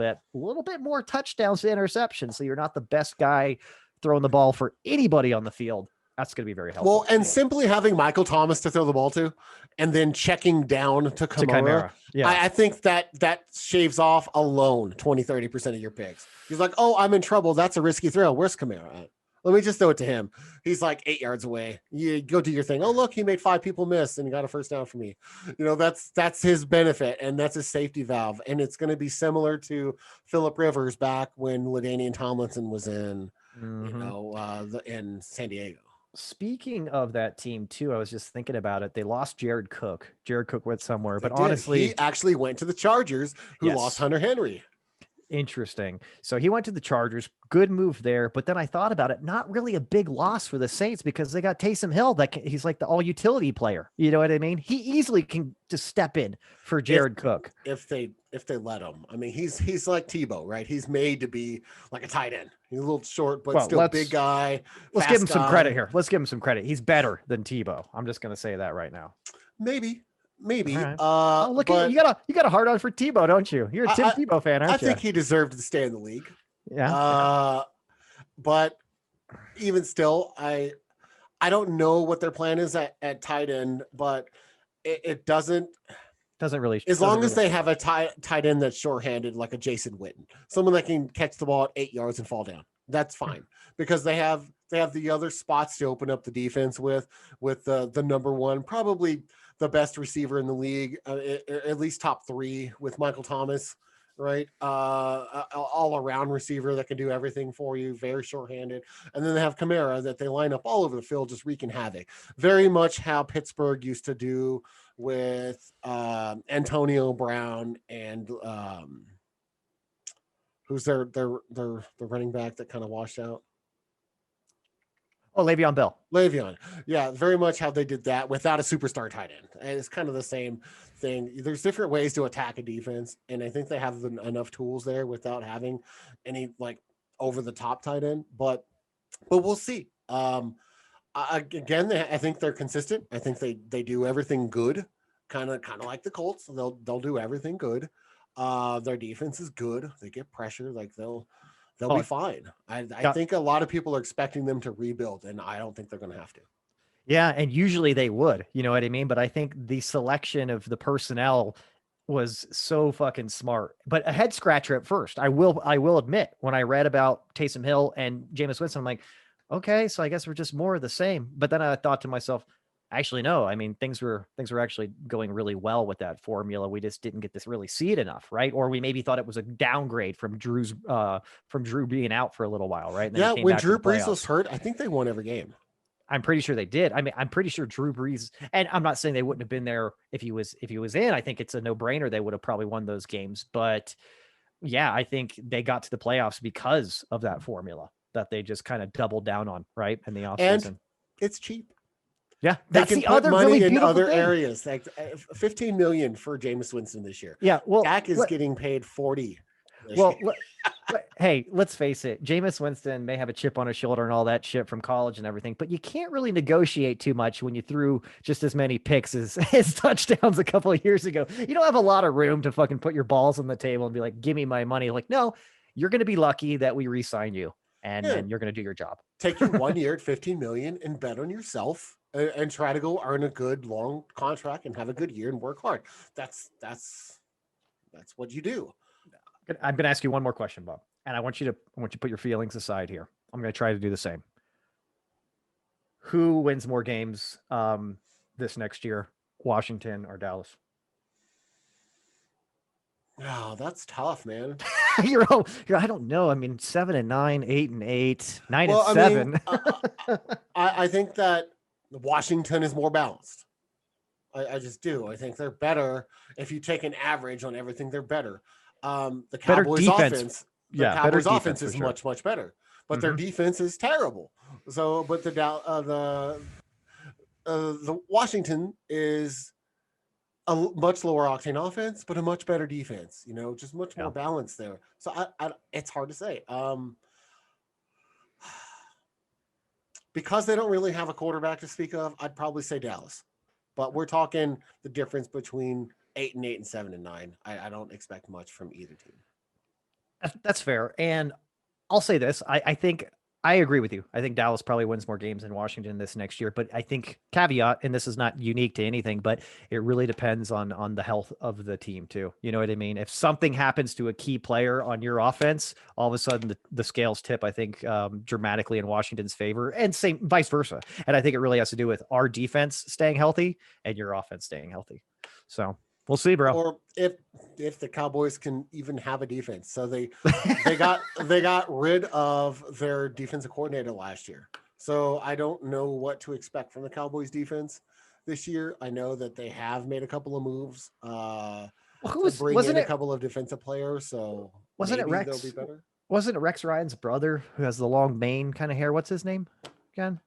bit more touchdowns to interceptions. So you're not the best guy throwing the ball for anybody on the field. That's going to be very helpful. Well, and simply having Michael Thomas to throw the ball to, and then checking down to Chimera. Yeah. I think that shaves off alone 20-30% of your picks. He's like, oh, I'm in trouble. That's a risky throw. Where's Chimera at? Let me just throw it to him. He's like 8 yards away. You go do your thing. Oh, look, he made 5 people miss and he got a first down for me. That's his benefit, and that's his safety valve. And it's going to be similar to Phillip Rivers back when LaDainian Tomlinson was in, in San Diego. Speaking of that team too, I was just thinking about it. They lost Jared Cook. Jared Cook went somewhere, but honestly, he actually went to the Chargers, who lost Hunter Henry. Interesting. So he went to the Chargers. Good move there. But then I thought about it. Not really a big loss for the Saints because they got Taysom Hill. He's like the all utility player. You know what I mean? He easily can just step in for Jared Cook if they let him. I mean, he's like Tebow, right? He's made to be like a tight end. He's a little short, but still big guy. Let's give him some credit here. Let's give him some credit. He's better than Tebow. I'm just going to say that right now. Maybe. Right. Look at you got a hard on for Tebow, don't you? You're a Tim Tebow fan, aren't you? I think he deserved to stay in the league. Yeah. But even still, I don't know what their plan is at tight end, but it doesn't really. As long as they have a tight end that's short-handed, like a Jason Witten, someone that can catch the ball at 8 yards and fall down, that's fine because they have the other spots to open up the defense with the number one, probably the best receiver in the league, at least top 3 with Michael Thomas, right? All around receiver that can do everything for you, very short-handed. And then they have Chimera that they line up all over the field, just wreaking havoc. Very much how Pittsburgh used to do with Antonio Brown and who's their running back that kind of washed out. Oh, Le'Veon Bell. Yeah, very much how they did that without a superstar tight end. And it's kind of the same thing. There's different ways to attack a defense, and I think they have enough tools there without having any like over the top tight end. But we'll see. Again, I think they're consistent. I think they do everything good, kind of like the Colts. They'll do everything good. Their defense is good. They get pressure, like they'll be fine. I think a lot of people are expecting them to rebuild, and I don't think they're going to have to. Yeah, and usually they would, you know what I mean? But I think the selection of the personnel was so fucking smart. But a head scratcher at first, I will admit, when I read about Taysom Hill and Jameis Winston, I'm like, okay, so I guess we're just more of the same. But then I thought to myself, actually, no. I mean, things were actually going really well with that formula. We just didn't get this really see it enough, right? Or we maybe thought it was a downgrade from Drew being out for a little while, right? And when Drew Brees was hurt, I think they won every game. I'm pretty sure they did. I mean, I'm pretty sure Drew Brees, and I'm not saying they wouldn't have been there if he was in. I think it's a no-brainer. They would have probably won those games. But yeah, I think they got to the playoffs because of that formula that they just kind of doubled down on, right? In the offseason. And it's cheap. Yeah, that's the other money really in other areas. Like $15 million for Jameis Winston this year. Yeah, well, Dak is getting paid $40. Well, hey, let's face it. Jameis Winston may have a chip on his shoulder and all that shit from college and everything, but you can't really negotiate too much when you threw just as many picks as touchdowns a couple of years ago. You don't have a lot of room to fucking put your balls on the table and be like, "Give me my money." Like, no, you're going to be lucky that we re-sign you, and you're going to do your job. Take your 1 year at $15 million and bet on yourself. And try to go earn a good long contract and have a good year and work hard. That's what you do. I'm going to ask you one more question, Bob, and I want you to put your feelings aside here. I'm going to try to do the same. Who wins more games this next year, Washington or Dallas? Oh, that's tough, man. I don't know. I mean, 7-9, 8-8, 9-7. I think that Washington is more balanced. I just do. I think they're better. If you take an average on everything, they're better. The Cowboys offense The Yeah, Cowboys' better offense is for sure. much better, but their defense is terrible. So, but the Washington is a much lower octane offense, but a much better defense. You know, just much more Yeah. balance there. So, it's hard to say. Because they don't really have a quarterback to speak of, I'd probably say Dallas. But we're talking the difference between 8-8 and 7-9. I don't expect much from either team. That's fair. And I'll say this. I think I agree with you. I think Dallas probably wins more games than Washington this next year. But I think caveat, and this is not unique to anything, but it really depends on the health of the team too. You know what I mean? If something happens to a key player on your offense, all of a sudden the scales tip, I think, dramatically in Washington's favor, and same vice versa. And I think it really has to do with our defense staying healthy and your offense staying healthy. So we'll see, bro. Or if the Cowboys can even have a defense. So they got rid of their defensive coordinator last year. So I don't know what to expect from the Cowboys defense this year. I know that they have made a couple of moves to bring in a couple of defensive players. So wasn't it Rex? They'll be better. Wasn't it Rex Ryan's brother who has the long mane kind of hair? What's his name again?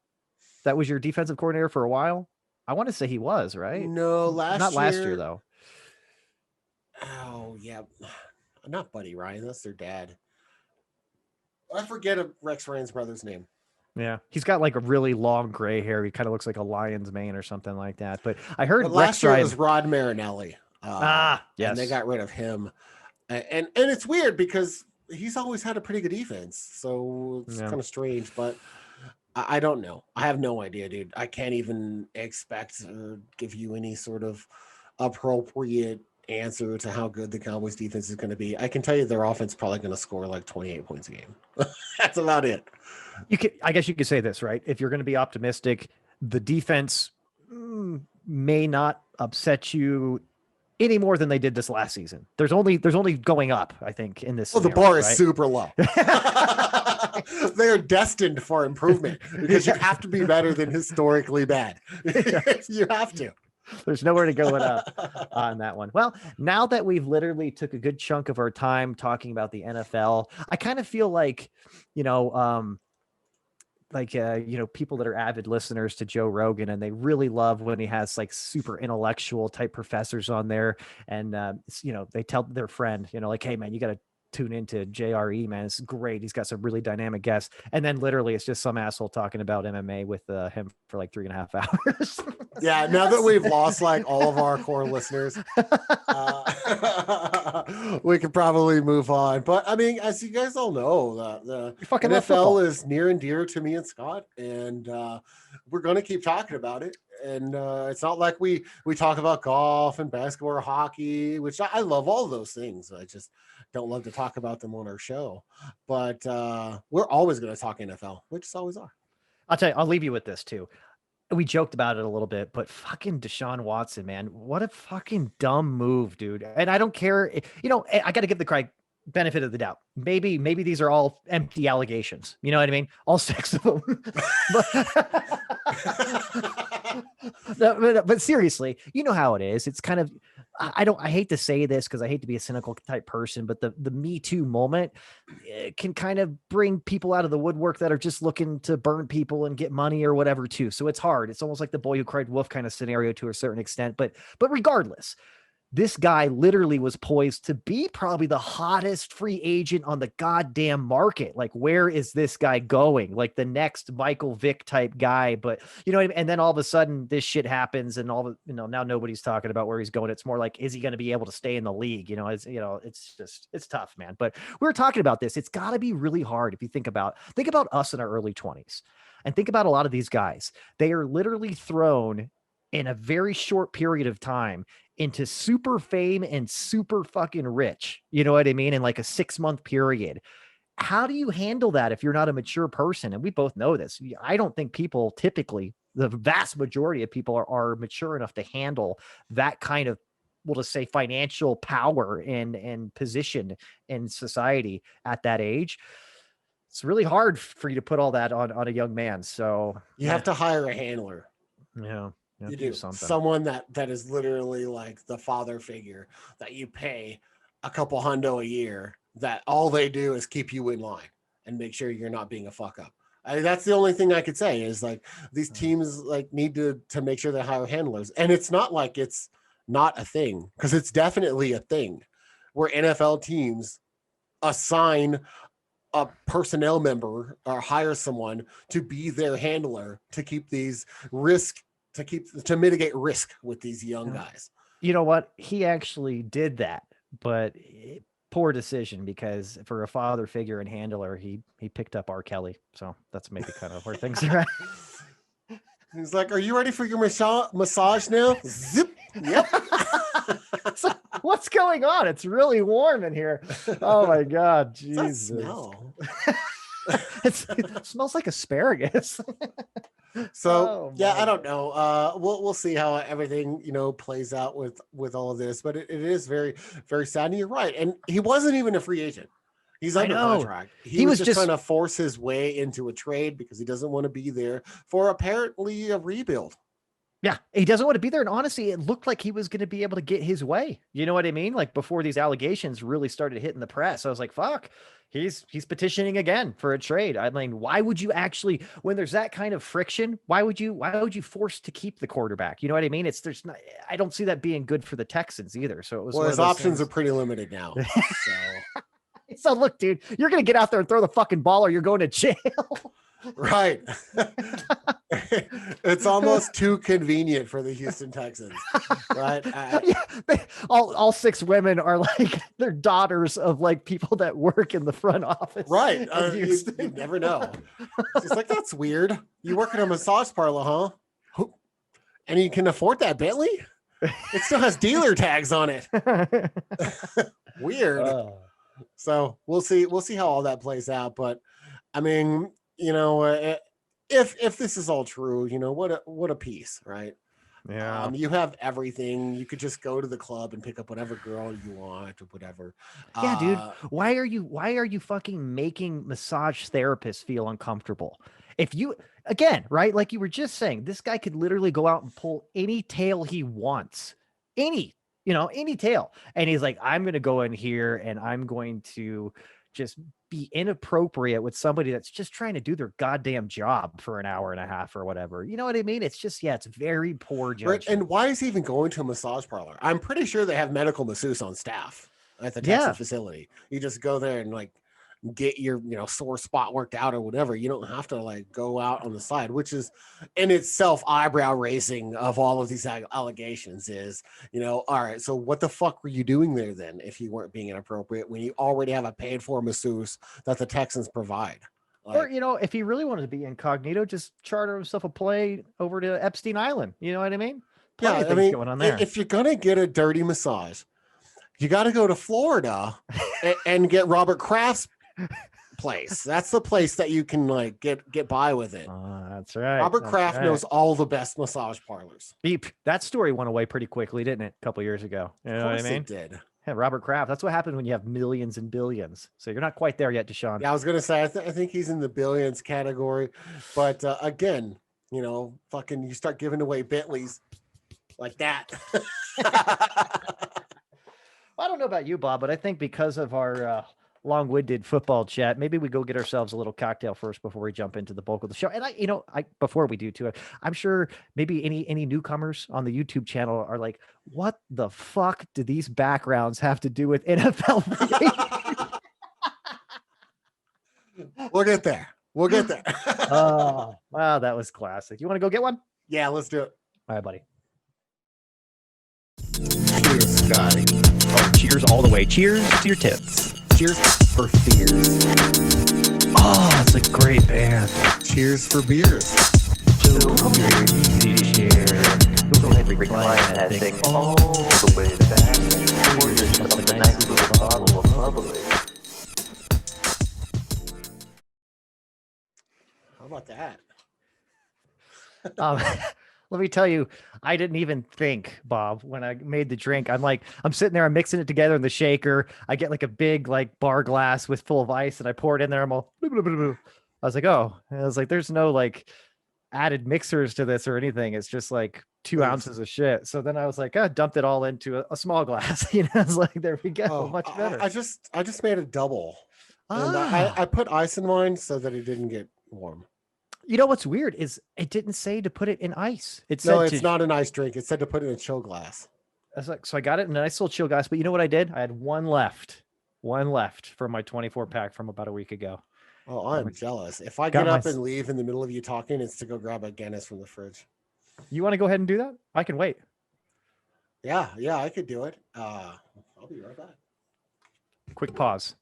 That was your defensive coordinator for a while. I want to say he was, right? No, not last year though. Oh, yeah. Not Buddy Ryan. That's their dad. I forget Rex Ryan's brother's name. Yeah. He's got like a really long gray hair. He kind of looks like a lion's mane or something like that. But I heard last year it was Rod Marinelli. Yes. And they got rid of him. And it's weird because he's always had a pretty good defense. So it's kind of strange, but I don't know. I have no idea, dude. I can't even expect or give you any sort of appropriate answer to how good the Cowboys defense is going to be. I can tell you their offense is probably going to score like 28 points a game. That's about it. I guess you could say this, right? If you're going to be optimistic, the defense may not upset you any more than they did this last season. There's only going up, I think, in this. Well, the bar is super low. They are destined for improvement because you have to be better than historically bad. You have to. There's nowhere to go up on that one. Well, now that we've literally took a good chunk of our time talking about the NFL, I kind of feel like, people that are avid listeners to Joe Rogan, and they really love when he has like super intellectual type professors on there. And, they tell their friend, like, hey man, you got to tune into JRE, man. It's great. He's got some really dynamic guests. And then literally it's just some asshole talking about MMA with him for like 3.5 hours. Yeah. Now that we've lost like all of our core listeners, we could probably move on. But I mean, as you guys all know, the NFL is near and dear to me and Scott, and we're going to keep talking about it. And it's not like we talk about golf and basketball or hockey, which I love all those things. I just don't love to talk about them on our show. But we're always going to talk NFL, which is always are. I'll tell you, I'll leave you with this too. We joked about it a little bit, but fucking Deshaun Watson, man, what a fucking dumb move, dude. And I don't care. I got to give the benefit of the doubt. Maybe these are all empty allegations. You know what I mean? All 6 of them. but seriously, you know how it is. It's kind of, I hate to say this because I hate to be a cynical type person, but the Me Too moment can kind of bring people out of the woodwork that are just looking to burn people and get money or whatever too. So it's hard. It's almost like the boy who cried wolf kind of scenario to a certain extent, but regardless, this guy literally was poised to be probably the hottest free agent on the goddamn market. Like, where is this guy going? Like the next Michael Vick type guy. But you know what I mean? And then all of a sudden this shit happens and now nobody's talking about where he's going. It's more like, is he going to be able to stay in the league? It's tough, man. But we were talking about this. It's gotta be really hard. If you think about us in our early 20s and think about a lot of these guys, they are literally thrown in a very short period of time into super fame and super fucking rich, you know what I mean? In like a 6-month period. How do you handle that if you're not a mature person? And we both know this. I don't think people typically, the vast majority of people are mature enough to handle that kind of, we'll just say, financial power and position in society at that age. It's really hard for you to put all that on a young man. So you have to hire a handler. Yeah. You do someone that is literally like the father figure that you pay a couple hundo a year that all they do is keep you in line and make sure you're not being a fuck up. That's the only thing I could say is like these teams like need to make sure they hire handlers. And it's not like it's not a thing, because it's definitely a thing where NFL teams assign a personnel member or hire someone to be their handler to keep these to mitigate risk with these young guys. You know what? He actually did that, but poor decision, because for a father figure and handler, he picked up R. Kelly. So that's maybe kind of where things are at. He's like, "Are you ready for your massage now?" Zip. Yep. So, what's going on? It's really warm in here. Oh my God. Jesus. That smell? It smells like asparagus. So I don't know. We'll see how everything plays out with all of this, but it is very, very sad. And you're right, and he wasn't even a free agent. He's under contract. He was just trying to force his way into a trade because he doesn't want to be there for apparently a rebuild. Yeah, he doesn't want to be there. And honestly, it looked like he was going to be able to get his way. You know what I mean? Like before these allegations really started hitting the press, I was like, fuck, he's petitioning again for a trade. I mean, why would you actually, when there's that kind of friction, why would you force to keep the quarterback? You know what I mean? I don't see that being good for the Texans either. So it was, his options are pretty limited now. So. So look, dude, you're going to get out there and throw the fucking ball or you're going to jail. Right. It's almost too convenient for the Houston Texans. Right. All 6 women are like they're daughters of like people that work in the front office. Right. You never know. It's like, that's weird. You work in a massage parlor, huh? And you can afford that Bentley? It still has dealer tags on it. Weird. So we'll see how all that plays out. But I mean, if this is all true, what a piece, right? Yeah. You have everything. You could just go to the club and pick up whatever girl you want or whatever. Yeah, dude. Why are you fucking making massage therapists feel uncomfortable? If you, again, right, like you were just saying, this guy could literally go out and pull any tail he wants, any tail, and he's like, I'm going to go in here and I'm going to just be inappropriate with somebody that's just trying to do their goddamn job for an hour and a half or whatever. You know what I mean? It's just, it's very poor judgment. Right. And why is he even going to a massage parlor? I'm pretty sure they have medical masseuse on staff at the Texas facility. You just go there and like get your sore spot worked out or whatever. You don't have to like go out on the side, which is in itself eyebrow raising of all of these allegations is, all right, so what the fuck were you doing there then if you weren't being inappropriate when you already have a paid for masseuse that the Texans provide? Or if he really wanted to be incognito, just charter himself a plane over to Epstein Island. You know what I mean? Plenty of things going on there. If you're gonna get a dirty massage, you got to go to Florida and get Robert Kraft's place. That's the place that you can like get by with it. That's right. Robert Kraft knows all the best massage parlors. That story went away pretty quickly, didn't it? A couple years ago. You know what I mean? It did. Yeah, Robert Kraft. That's what happens when you have millions and billions. So you're not quite there yet, Deshaun. Yeah, I was gonna say I think he's in the billions category, but again, fucking you start giving away Bentleys like that. I don't know about you, Bob, but I think because of our long-winded football chat, maybe we go get ourselves a little cocktail first before we jump into the bulk of the show. And before we do too, I'm sure maybe any newcomers on the YouTube channel are like, what the fuck do these backgrounds have to do with NFL? We'll get there. Oh, wow, that was classic. You want to go get one? Yeah, let's do it. All right, buddy. Cheers, Scotty. Oh, cheers all the way. Cheers to your tits. Cheers for fears. Oh, it's a great band. Cheers for beers. Cheers. Go ahead and recline that thing all the way back. Pour yourself a nice little bottle of bubbly. How about that? Let me tell you, I didn't even think, Bob, when I made the drink. I'm sitting there, I'm mixing it together in the shaker. I get like a big like bar glass with full of ice and I pour it in there. I'm all, blah, blah, blah, blah. I was like, oh, and I was like, there's no like added mixers to this or anything. It's just like 2 ounces of shit. So then I was like, I dumped it all into a small glass. You know, it's like, there we go. Much better. I just made a double. And I put ice in mine so that it didn't get warm. You know what's weird is it didn't say to put it in ice. It said no, it's not an ice drink. It said to put it in a chill glass. I was like, so I got it in a nice little chill glass. But you know what I did? I had one left from my 24 pack from about a week ago. Oh, I'm jealous. If I get up and leave in the middle of you talking, it's to go grab a Guinness from the fridge. You want to go ahead and do that? I can wait. Yeah, I could do it. I'll be right back. Quick pause.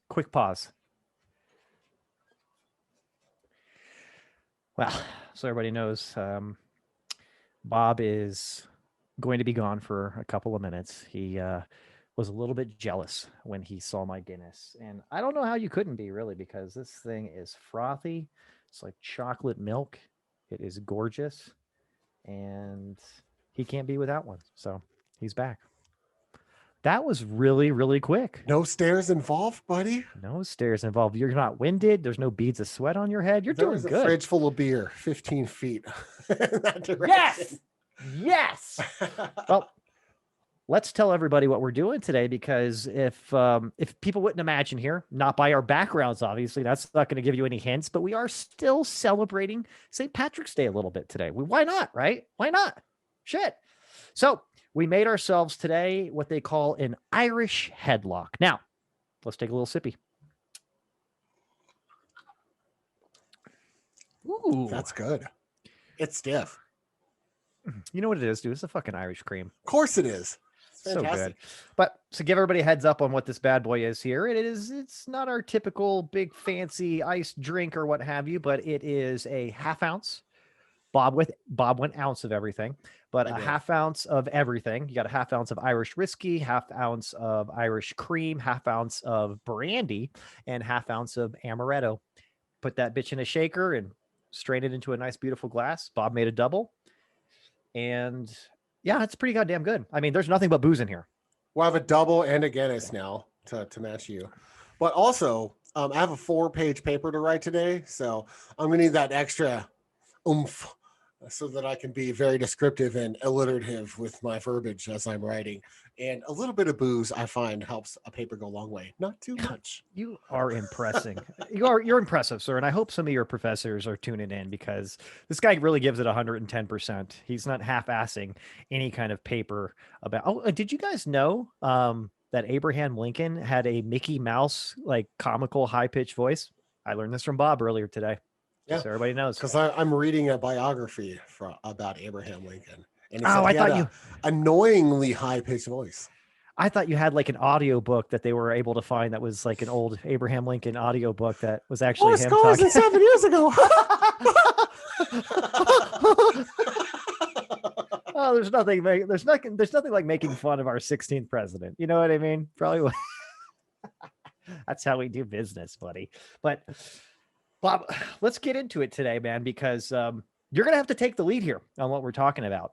Well, so everybody knows, Bob is going to be gone for a couple of minutes. He was a little bit jealous when he saw my Guinness. And I don't know how you couldn't be, really, because this thing is frothy. It's like chocolate milk. It is gorgeous. And he can't be without one. So he's back. That was really, really quick. No stairs involved, buddy. No stairs involved. You're not winded. There's no beads of sweat on your head. You're doing good. There's a fridge full of beer, 15 feet in that direction. Yes. Well, let's tell everybody what we're doing today, because if people wouldn't imagine here, not by our backgrounds, obviously, that's not going to give you any hints, but we are still celebrating St. Patrick's Day a little bit today. Why not, right? Why not? Shit. So we made ourselves today what they call an Irish headlock. Now, let's take a little sippy. Ooh, that's good. It's stiff. You know what it is, dude? It's a fucking Irish cream. Of course it is. So good. But to give everybody a heads up on what this bad boy is here, it's not our typical big fancy iced drink or what have you, but it is a half ounce. Bob went ounce of everything, but a half ounce of everything. You got a half ounce of Irish whiskey, half ounce of Irish cream, half ounce of brandy, and half ounce of amaretto. Put that bitch in a shaker and strain it into a nice, beautiful glass. Bob made a double. And yeah, it's pretty goddamn good. I mean, there's nothing but booze in here. We'll have a double and a Guinness now to match you. But also, I have a 4-page paper to write today. So I'm going to need that extra oomph so that I can be very descriptive and alliterative with my verbiage as I'm writing. And a little bit of booze, I find, helps a paper go a long way. Not too much. You are impressing. You're impressive, sir. And I hope some of your professors are tuning in, because this guy really gives it 110%. He's not half-assing any kind of paper about. Oh, did you guys know that Abraham Lincoln had a Mickey Mouse, like, comical high-pitched voice? I learned this from Bob earlier today. Yeah, so everybody knows. Because I'm reading a biography about Abraham Lincoln. And I thought you annoyingly high-pitched voice. I thought you had like an audio book that they were able to find that was like an old Abraham Lincoln audio book that was actually him talking 7 years ago. Oh, there's nothing like making fun of our 16th president. You know what I mean? Probably. That's how we do business, buddy. But Bob, let's get into it today, man, because you're going to have to take the lead here on what we're talking about.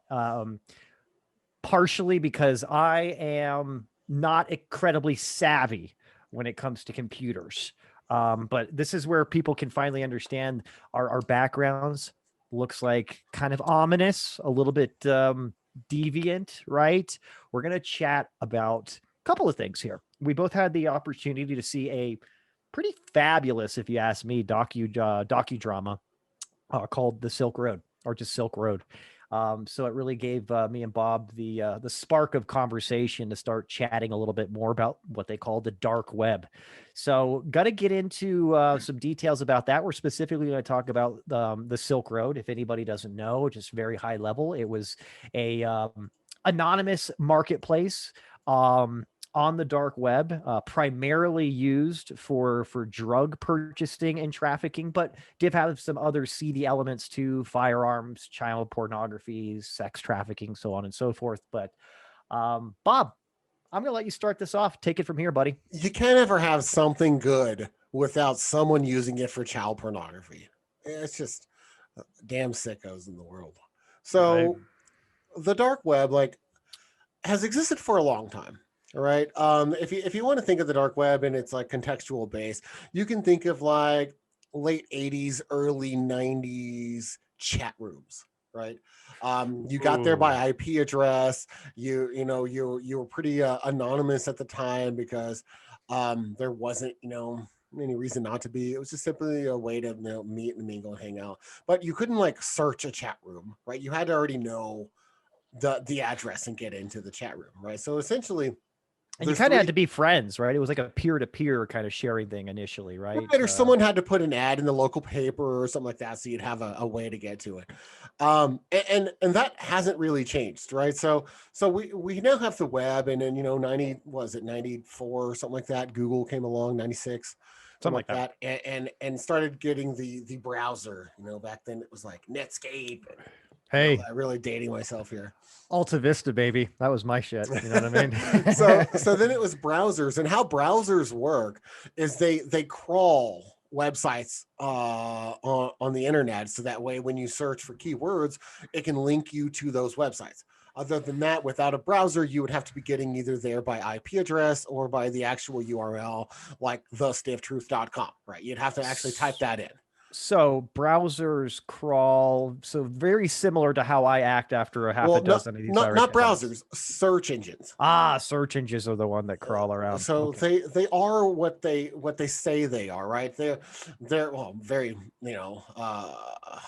Partially because I am not incredibly savvy when it comes to computers. But this is where people can finally understand our backgrounds. Looks like kind of ominous, a little bit deviant, right? We're going to chat about a couple of things here. We both had the opportunity to see a pretty fabulous, if you ask me, docudrama called The Silk Road, or just Silk Road. So it really gave me and Bob the spark of conversation to start chatting a little bit more about what they call the dark web. So got to get into some details about that. We're specifically going to talk about the Silk Road. If anybody doesn't know, just very high level, it was a anonymous marketplace on the dark web, primarily used for drug purchasing and trafficking, but did have some other seedy elements too: firearms, child pornography, sex trafficking, so on and so forth. But Bob, I'm going to let you start this off. Take it from here, buddy. You can't ever have something good without someone using it for child pornography. It's just damn sickos in the world. So right. The dark web has existed for a long time. All right. If you want to think of the dark web and it's like contextual based, you can think of like late 80s, early 90s chat rooms, right? You got there by IP address. You were pretty anonymous at the time because there wasn't, any reason not to be. It was just simply a way to meet and mingle and hang out. But you couldn't like search a chat room, right? You had to already know the address and get into the chat room, right? So essentially, and you kind of had to be friends, right? It was like a peer-to-peer kind of sharing thing initially, right? Or someone had to put an ad in the local paper or something like that, so you'd have a way to get to it. And that hasn't really changed, right? So we now have the web, and then 94 or something like that. Google came along, 96, something like that, and started getting the browser. Back then it was like Netscape. Hey, I'm really dating myself here. Alta Vista, baby. That was my shit. You know what I mean? so then it was browsers, and how browsers work is they crawl websites on the internet, so that way when you search for keywords, it can link you to those websites. Other than that, without a browser, you would have to be getting either there by IP address or by the actual URL, like thestifftruth.com, right? You'd have to actually type that in. So browsers crawl, so very similar to how I act after a half a dozen of these. Not browsers, search engines. Search engines are the one that crawl around. So okay. they are what they say they are, right? They're very they're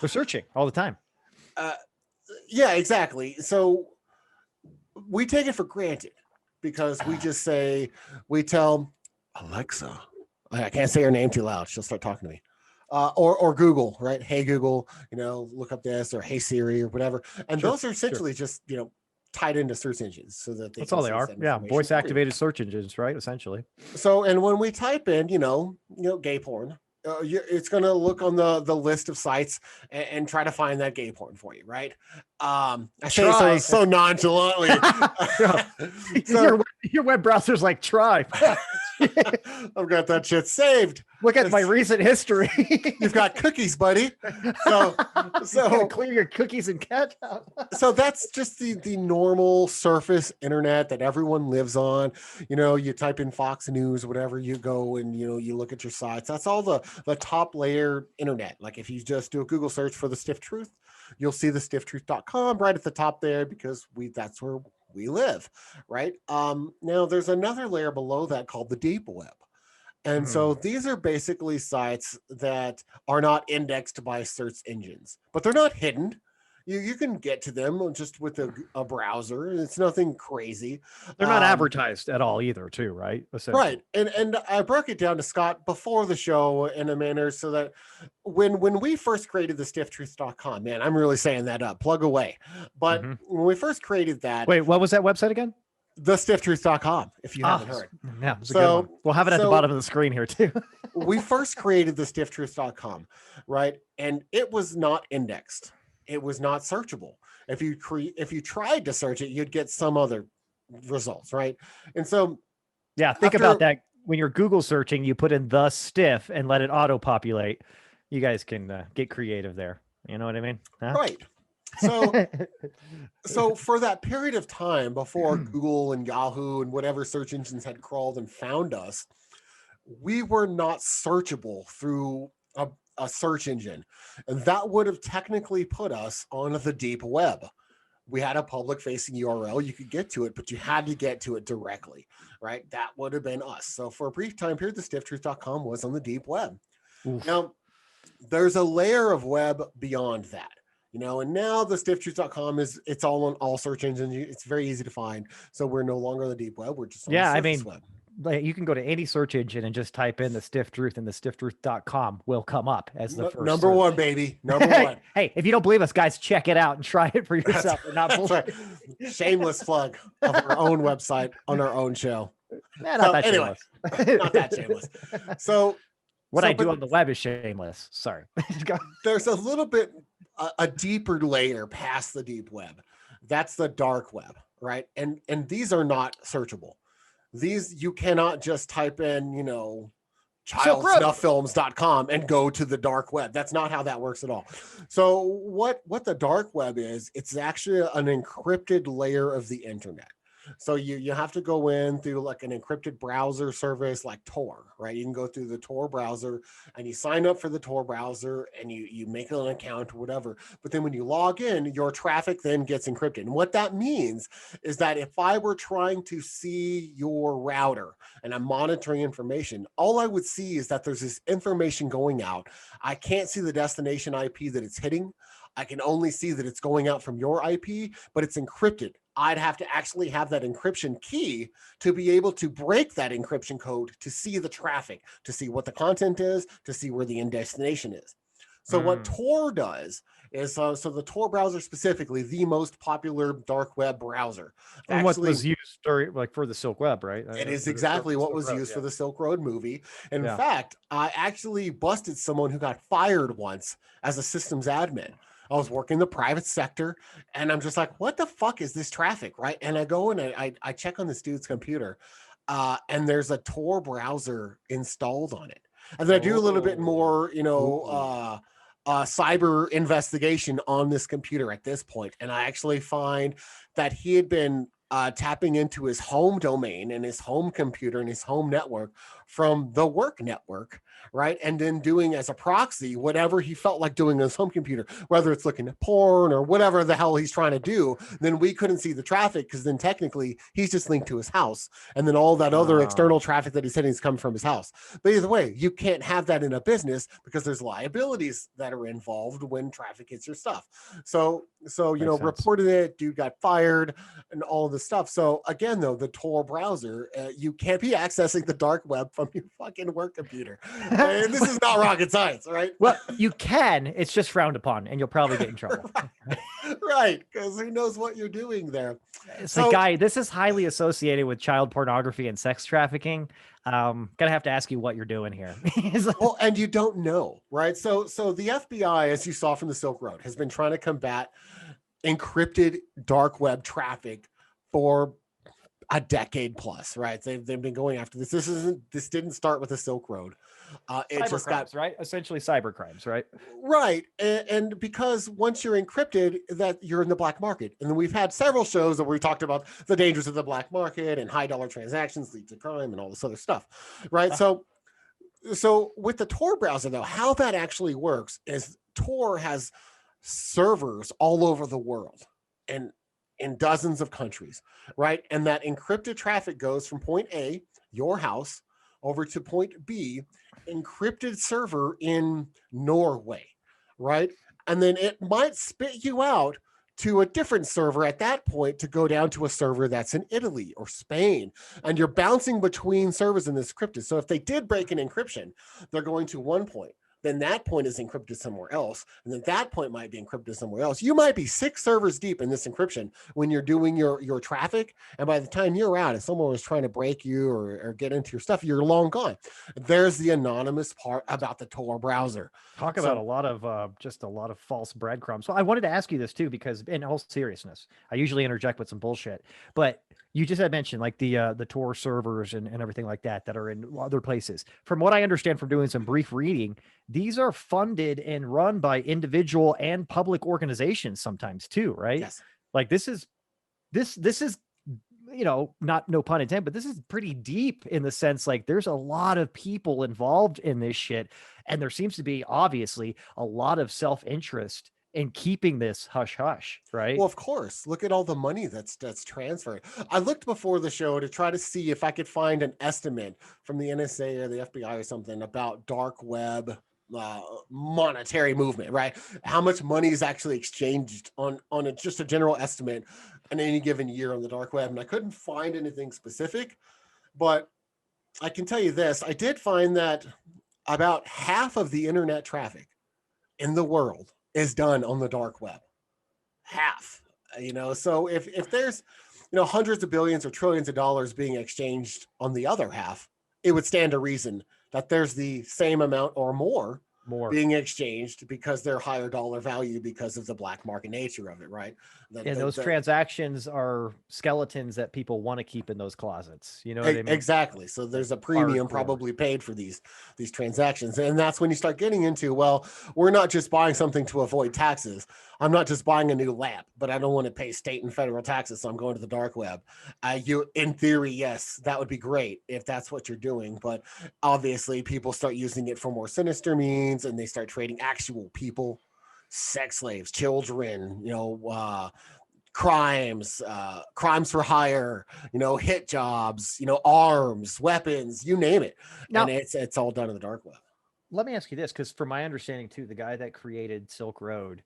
searching all the time. Yeah, exactly. So we take it for granted because we tell Alexa, I can't say her name too loud, she'll start talking to me. Or Google, right? Hey Google, look up this, or hey Siri, or whatever. And those are essentially just tied into search engines, so that that's all they are. Yeah, voice activated search engines, right? Essentially. So, and when we type in, gay porn, it's going to look on the list of sites and try to find that gay porn for you, right? I say so nonchalantly. Your web browser's like, try. I've got that shit saved. Look at my recent history. You've got cookies, buddy. So clear your cookies and cat out. So that's just the normal surface internet that everyone lives on. You type in Fox News, whatever, you go and you look at your sites. That's all the top layer internet. Like if you just do a Google search for the Stiff Truth, you'll see the stifftruth.com right at the top there, because that's where we live, right? Now there's another layer below that called the deep web. And so these are basically sites that are not indexed by search engines, but they're not hidden. You can get to them just with a browser. It's nothing crazy. They're not advertised at all either, too, right? Right. And I broke it down to Scott before the show in a manner so that when we first created the stifftruth.com, man, I'm really saying that up, plug away. But when we first created that. Wait, what was that website again? Thestifftruth.com, if you haven't heard. Yeah, it's a good one. We'll have it at the bottom of the screen here too. We first created the stifftruth.com, right? And it was not indexed. It was not searchable. If you tried to search it, you'd get some other results, right? And so think about that. When you're Google searching, you put in the stiff and let it auto populate. You guys can get creative there. You know what I mean? Huh? Right. So for that period of time before Google and Yahoo and whatever search engines had crawled and found us, we were not searchable through a search engine. And that would have technically put us on the deep web. We had a public facing URL. You could get to it, but you had to get to it directly, right? That would have been us. So for a brief time period, the stifftruth.com was on the deep web. Oof. Now, there's a layer of web beyond that. And now the stifftruth.com it's all on all search engines. It's very easy to find. So we're no longer on the deep web. We're just on the surface web. Like you can go to any search engine and just type in the Stiff Truth, and the stifftruth.com will come up as the first number search. One, baby. Number one. Hey, if you don't believe us, guys, check it out and try it for yourself. That's right. Shameless plug of our own website on our own show. Not that shameless. Not that shameless. So what I do on the web is shameless. Sorry. There's a little bit a deeper layer past the deep web. That's the dark web, right? And these are not searchable. These you cannot just type in, childsnufffilms.com and go to the dark web. That's not how that works at all. So what the dark web is, it's actually an encrypted layer of the internet. So you have to go in through like an encrypted browser service like Tor, right? You can go through the Tor browser and you sign up for the Tor browser and you make an account or whatever. But then when you log in, your traffic then gets encrypted. And what that means is that if I were trying to see your router and I'm monitoring information, all I would see is that there's this information going out. I can't see the destination IP that it's hitting. I can only see that it's going out from your IP, but it's encrypted. I'd have to actually have that encryption key to be able to break that encryption code to see the traffic, to see what the content is, to see where the end destination is. So what Tor does is, so the Tor browser specifically, the most popular dark web browser. And what was used like for the Silk Web, right? It is exactly what was used for the Silk Road movie. In fact, I actually busted someone who got fired once as a systems admin. I was working the private sector and I'm just like, what the fuck is this traffic, right? And I go and I check on this dude's computer and there's a Tor browser installed on it. And then I do a little bit more, cyber investigation on this computer at this point. And I actually find that he had been tapping into his home domain and his home computer and his home network from the work network, right? And then doing as a proxy whatever he felt like doing on his home computer, whether it's looking at porn or whatever the hell he's trying to do. Then we couldn't see the traffic because then technically he's just linked to his house. And then all that other external traffic that he's sending is coming from his house. But either way, you can't have that in a business because there's liabilities that are involved when traffic hits your stuff. So reported it, dude got fired and all of this stuff. So again, though, the Tor browser, you can't be accessing the dark web from your fucking work computer. And this is not rocket science, right? Well, you can. It's just frowned upon, and you'll probably get in trouble. Right, because who knows what you're doing there. It's like, guy, this is highly associated with child pornography and sex trafficking. Gonna have to ask you what you're doing here. Well, and you don't know, right? So the FBI, as you saw from the Silk Road, has been trying to combat encrypted dark web traffic for a decade plus, right? They've been going after this. This didn't start with the Silk Road. It just got right, essentially cyber crimes, right? Right, and because once you're encrypted, that you're in the black market, and we've had several shows where we talked about the dangers of the black market and high dollar transactions lead to crime and all this other stuff, right? So with the Tor browser, though, how that actually works is Tor has servers all over the world and in dozens of countries, right? And that encrypted traffic goes from point A, your house, over to point B, encrypted server in Norway, right? And then it might spit you out to a different server at that point to go down to a server that's in Italy or Spain. And you're bouncing between servers in this encrypted. So if they did break an encryption, they're going to one point. Then that point is encrypted somewhere else. And then that point might be encrypted somewhere else. You might be 6 servers deep in this encryption when you're doing your traffic. And by the time you're out, if someone was trying to break you or get into your stuff, you're long gone. There's the anonymous part about the Tor browser. Talk about a lot of false breadcrumbs. So I wanted to ask you this too, because in all seriousness, I usually interject with some bullshit, but you just had mentioned like the Tor servers and everything like that are in other places. From what I understand from doing some brief reading, these are funded and run by individual and public organizations sometimes too, right? Yes. Like this is, not no pun intended, but this is pretty deep in the sense like there's a lot of people involved in this shit. And there seems to be obviously a lot of self-interest in keeping this hush hush, right? Well, of course. Look at all the money that's transferred. I looked before the show to try to see if I could find an estimate from the NSA or the FBI or something about dark web monetary movement, right? How much money is actually exchanged on just a general estimate in any given year on the dark web. And I couldn't find anything specific, but I can tell you this. I did find that about half of the internet traffic in the world is done on the dark web. Half, so if there's, hundreds of billions or trillions of dollars being exchanged on the other half, it would stand to reason that there's the same amount or more being exchanged because they're higher dollar value because of the black market nature of it, right? And those transactions are skeletons that people want to keep in those closets. You know what I mean? Exactly. So there's a premium probably paid for these transactions. And that's when you start getting into, well, we're not just buying something to avoid taxes. I'm not just buying a new lamp, but I don't want to pay state and federal taxes, so I'm going to the dark web. In theory, yes, that would be great if that's what you're doing. But obviously, people start using it for more sinister means, and they start trading actual people, sex slaves, children, crimes for hire, hit jobs, arms, weapons, you name it. Now, and it's all done in the dark web. Let me ask you this, because from my understanding too, the guy that created Silk Road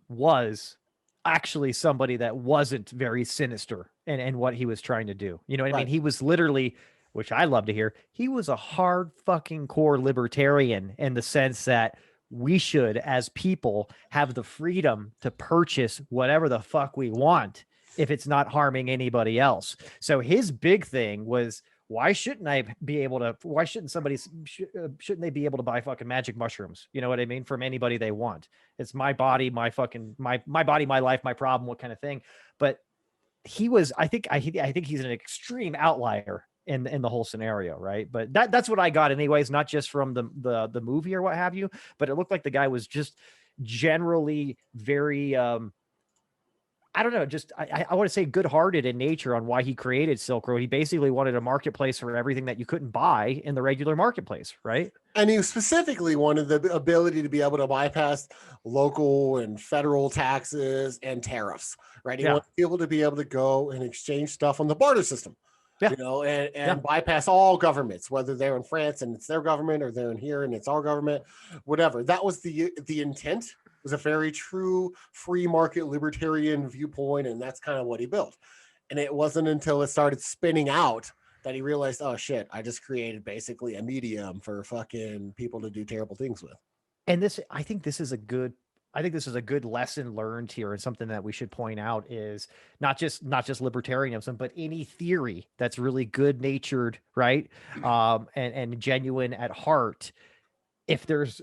was actually somebody that wasn't very sinister in what he was trying to do. You know what I mean? He was literally, which I love to hear, he was a hard fucking core libertarian in the sense that we should, as people, have the freedom to purchase whatever the fuck we want if it's not harming anybody else. So his big thing was, why shouldn't they be able to buy fucking magic mushrooms? You know what I mean? From anybody they want. It's my body, my body, my life, my problem, what kind of thing. But he was, I think he's an extreme outlier in the whole scenario, right? But that's what I got anyways, not just from the movie or what have you, but it looked like the guy was just generally very I don't know, just I want to say good-hearted in nature on why he created Silk Road. He basically wanted a marketplace for everything that you couldn't buy in the regular marketplace, right? And he specifically wanted the ability to be able to bypass local and federal taxes and tariffs, right? He wanted people to be able to go and exchange stuff on the barter system. Yeah. And bypass all governments, whether they're in France and it's their government, or they're in here and it's our government, whatever. That was the intent. It was a very true free market libertarian viewpoint, and that's kind of what he built. And it wasn't until it started spinning out that he realized, oh shit, I just created basically a medium for fucking people to do terrible things with. And I think this is a good lesson learned here, and something that we should point out is not just libertarianism, but any theory that's really good natured, right? And genuine at heart. If there's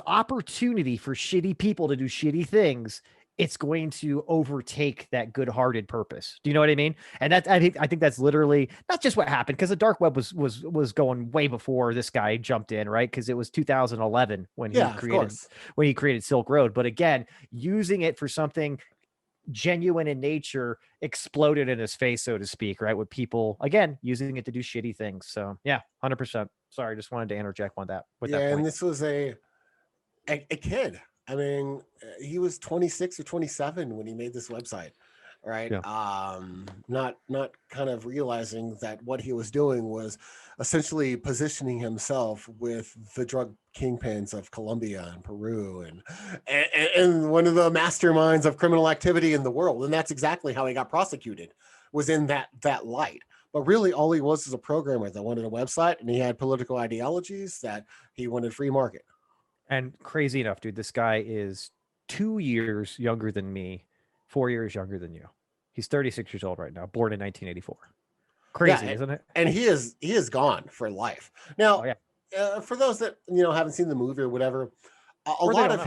opportunity for shitty people to do shitty things, it's going to overtake that good-hearted purpose. Do you know what I mean? And I think that's literally not just what happened, because the dark web was going way before this guy jumped in, right? Because it was 2011 when he created Silk Road. But again, using it for something genuine in nature exploded in his face, so to speak, right? With people again using it to do shitty things. So yeah, 100%. Sorry, just wanted to interject on that. With that point. And this was a kid. I mean, he was 26 or 27 when he made this website, right? Yeah. Not kind of realizing that what he was doing was essentially positioning himself with the drug kingpins of Colombia and Peru and one of the masterminds of criminal activity in the world. And that's exactly how he got prosecuted, was in that light. But really, all he was a programmer that wanted a website, and he had political ideologies that he wanted free market. And crazy enough, dude, this guy is 2 years younger than me, 4 years younger than you. He's 36 years old right now, born in 1984. Crazy, isn't it? And he is gone for life. Now, for those that haven't seen the movie or whatever, a lot of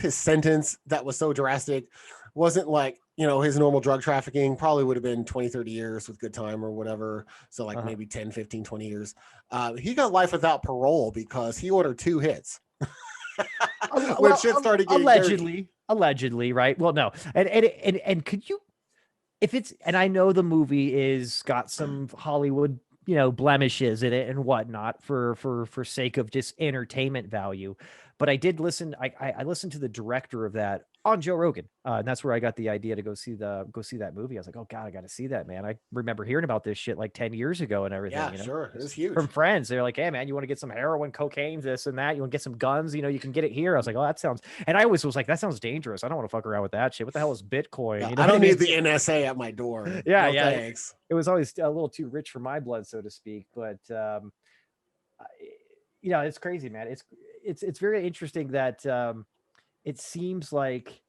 his sentence that was so drastic wasn't like his normal drug trafficking. Probably would have been 20-30 years with good time or whatever, so like maybe 10, 15, 20 years. He got life without parole because he ordered 2 hits. When shit started getting allegedly, right? Well, no, and could you, if it's, and I know the movie is got some Hollywood blemishes in it and whatnot for sake of just entertainment value, but I did listen. I listened to the director of that on Joe Rogan, and that's where I got the idea to go see that movie. I was like, oh god, I got to see that, man. I remember hearing about this shit like 10 years ago and everything. Yeah, sure, it was huge. From friends, they're like, hey man, you want to get some heroin, cocaine, this and that? You want to get some guns? You can get it here. I was like, oh, that sounds. And I always was like, that sounds dangerous. I don't want to fuck around with that shit. What the hell is Bitcoin? Yeah, I don't need the NSA at my door. Yeah, no, thanks. It was always a little too rich for my blood, so to speak. But it's crazy, man. It's very interesting that it seems like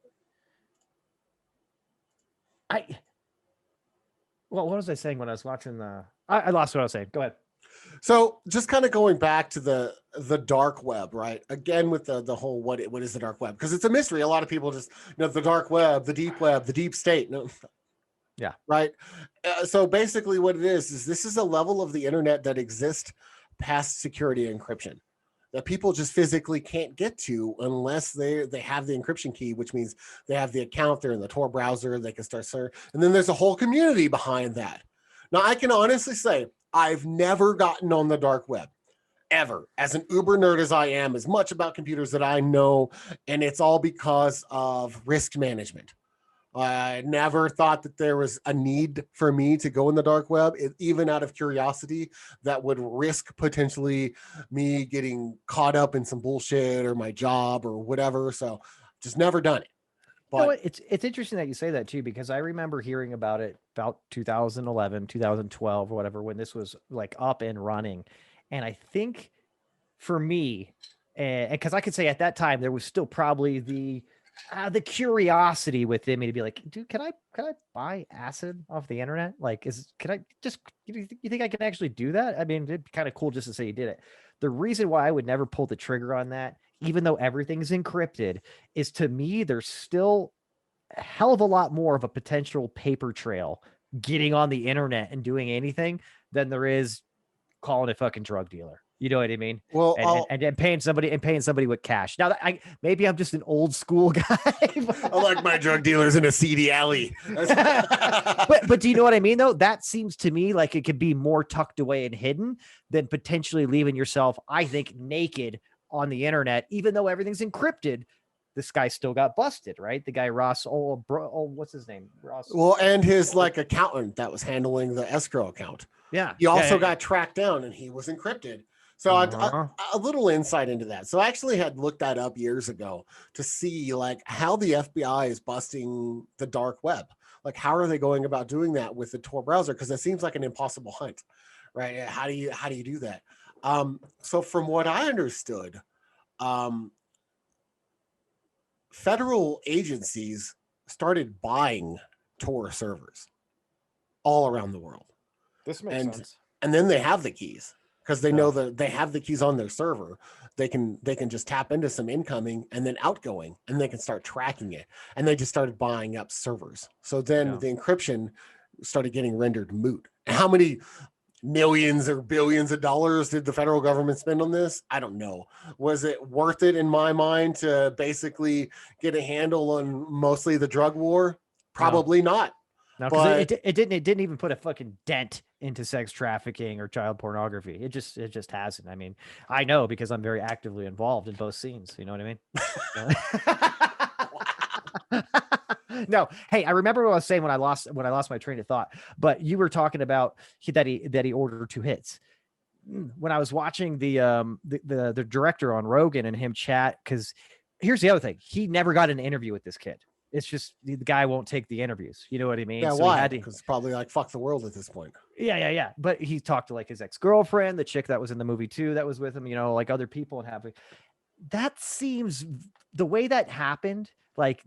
what was I saying when I was watching I lost what I was saying. Go ahead. So just kind of going back to the dark web, right? Again, with the whole what is the dark web? Because it's a mystery. A lot of people just the dark web, the deep state. No, Yeah. right. So basically, what it is this is a level of the internet that exists past security encryption that people just physically can't get to unless they have the encryption key, which means they have the account, they're in the Tor browser, they can start searching, and then there's a whole community behind that. Now, I can honestly say I've never gotten on the dark web ever. As an uber nerd as I am, as much about computers that I know, and it's all because of risk management. I never thought that there was a need for me to go in the dark web, even out of curiosity, that would risk potentially me getting caught up in some bullshit or my job or whatever. So just never done it. But you know what? It's interesting that you say that too, because I remember hearing about it about 2011, 2012 or whatever, when this was like up and running. And I think for me, and because I could say at that time, there was still probably the curiosity within me to be like, dude, can I buy acid off the internet? Like, you think I can actually do that? I mean, it'd be kind of cool just to say you did it. The reason why I would never pull the trigger on that, even though everything's encrypted, is to me, there's still a hell of a lot more of a potential paper trail getting on the internet and doing anything than there is calling a fucking drug dealer. You know what I mean? Well, and paying somebody with cash. Now, maybe I'm just an old school guy. I like my drug dealers in a seedy alley. but do you know what I mean, though? That seems to me like it could be more tucked away and hidden than potentially leaving yourself, I think, naked on the internet, even though everything's encrypted. This guy still got busted, right? The guy Ross, what's his name? Ross. Well, and his accountant that was handling the escrow account. Yeah. He also got tracked down and he was encrypted. So a little insight into that. So I actually had looked that up years ago to see how the FBI is busting the dark web. Like, how are they going about doing that with the Tor browser? Because it seems like an impossible hunt, right? How do you do that? So from what I understood, federal agencies started buying Tor servers all around the world. This makes sense. And then they have the keys because they know that they have the keys on their server. They can just tap into some incoming and then outgoing, and they can start tracking it. And they just started buying up servers. So then the encryption started getting rendered moot. And how many millions or billions of dollars did the federal government spend on this? I don't know. Was it worth it in my mind to basically get a handle on mostly the drug war? Probably not. No, because it didn't even put a fucking dent into sex trafficking or child pornography. It just hasn't. I mean, I know because I'm very actively involved in both scenes. You know what I mean? No, hey, I remember what I was saying when I lost my train of thought. But you were talking about that he ordered 2 hits. When I was watching the director on Rogan and him chat, because here's the other thing: he never got an interview with this kid. It's just the guy won't take the interviews. You know what I mean? Yeah, so why? Because it's probably fuck the world at this point. Yeah. But he talked to his ex-girlfriend, the chick that was in the movie too, that was with him, other people, and that seems the way that happened.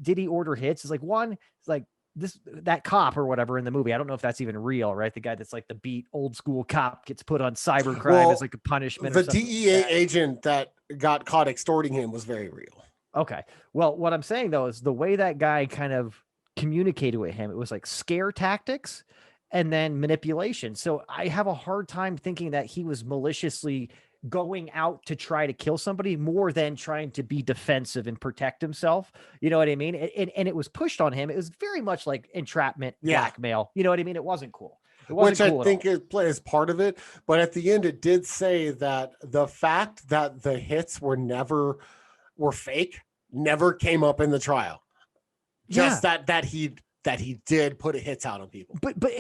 Did he order hits? Is that cop or whatever in the movie. I don't know if that's even real, right? The guy that's the beat old school cop gets put on cybercrime as a punishment. The DEA agent that got caught extorting him was very real. Okay. Well, what I'm saying though is the way that guy kind of communicated with him, it was scare tactics and then manipulation. So I have a hard time thinking that he was maliciously going out to try to kill somebody more than trying to be defensive and protect himself. You know what I mean? And it was pushed on him. It was very much like entrapment, blackmail. You know what I mean? It wasn't cool. Which I think it plays part of it. But at the end, it did say that the fact that the hits were fake never came up in the trial. Just that he did put hits out on people. But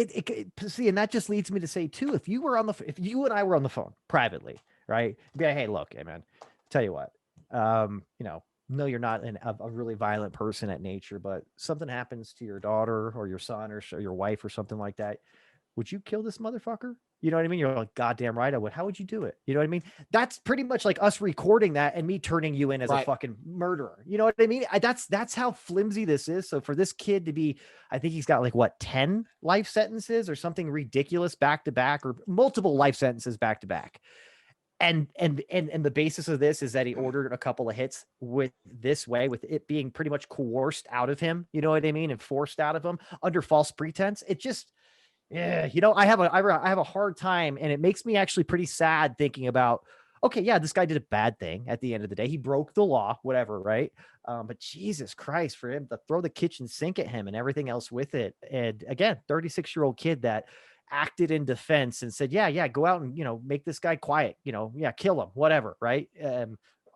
see, and that just leads me to say too, if you and I were on the phone privately, right? Be like, hey, look, hey man, tell you what, no, you're not a really violent person at nature, but something happens to your daughter or your son or your wife or something like that. Would you kill this motherfucker? You know what I mean? You're like, goddamn right I would. How would you do it? You know what I mean? That's pretty much like us recording that and me turning you in as a fucking murderer. You know what I mean? That's how flimsy this is. So for this kid to be, I think he's got like what, 10 life sentences or something ridiculous back to back, or multiple life sentences back to back. And the basis of this is that he ordered a couple of hits with it being pretty much coerced out of him, you know what I mean, and forced out of him under false pretense. It just, yeah, you know, I have a hard time, and it makes me actually pretty sad thinking about, okay, yeah, this guy did a bad thing at the end of the day. He broke the law, whatever, right? But Jesus Christ, for him to throw the kitchen sink at him and everything else with it. And again, 36-year-old kid that acted in defense and said, yeah, go out and, you know, make this guy quiet, you know, yeah, kill him, whatever, right?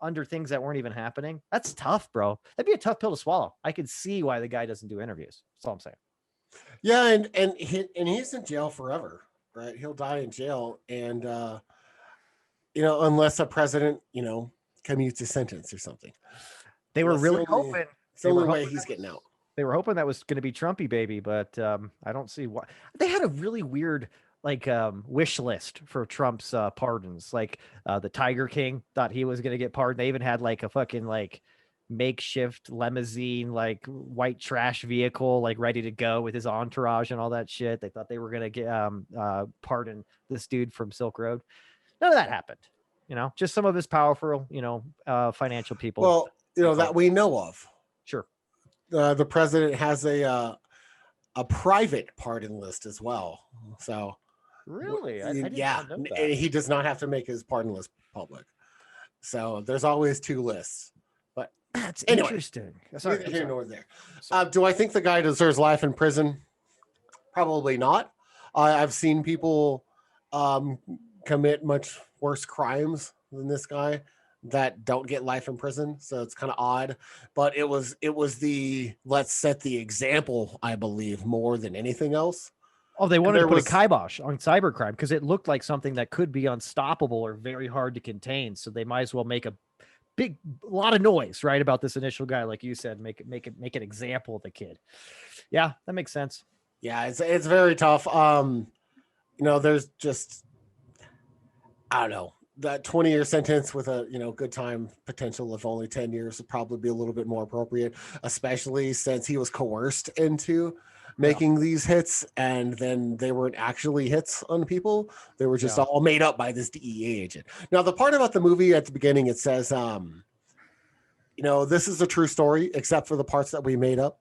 Under things that weren't even happening. That's tough, bro. That'd be a tough pill to swallow. I could see why the guy doesn't do interviews. That's all I'm saying. Yeah, and he's in jail forever, right? He'll die in jail, and you know, unless a president, you know, commutes a sentence or something. They were really hoping. It's the only way he's getting out. They were hoping that was going to be Trumpy baby, but I don't see why. They had a really weird like wish list for Trump's pardons. Like the Tiger King thought he was going to get pardoned. They even had like a fucking like makeshift limousine, like white trash vehicle, like ready to go with his entourage and all that shit. They thought they were going to get pardon this dude from Silk Road. None of that happened. You know, just some of his powerful, you know, financial people. Well, you know, that we know of. Sure. The president has a private pardon list as well. So really, I did not know that. He does not have to make his pardon list public. So there's always two lists. But that's interesting. Sorry, here nor there. Do I think the guy deserves life in prison? Probably not. I've seen people commit much worse crimes than this guy that don't get life in prison, so it's kind of odd. But it was the let's set the example, I believe, more than anything else. Oh, they wanted to put a kibosh on cybercrime because it looked like something that could be unstoppable or very hard to contain. So they might as well make a lot of noise, right, about this initial guy, like you said, make an example of the kid. Yeah, that makes sense. Yeah, it's very tough. You know, there's just, I don't know, that 20-year sentence with a, you know, good time potential of only 10 years would probably be a little bit more appropriate, especially since he was coerced into making these hits, and then they weren't actually hits on people. They were just all made up by this DEA agent. Now, the part about the movie at the beginning, it says, you know, this is a true story, except for the parts that we made up.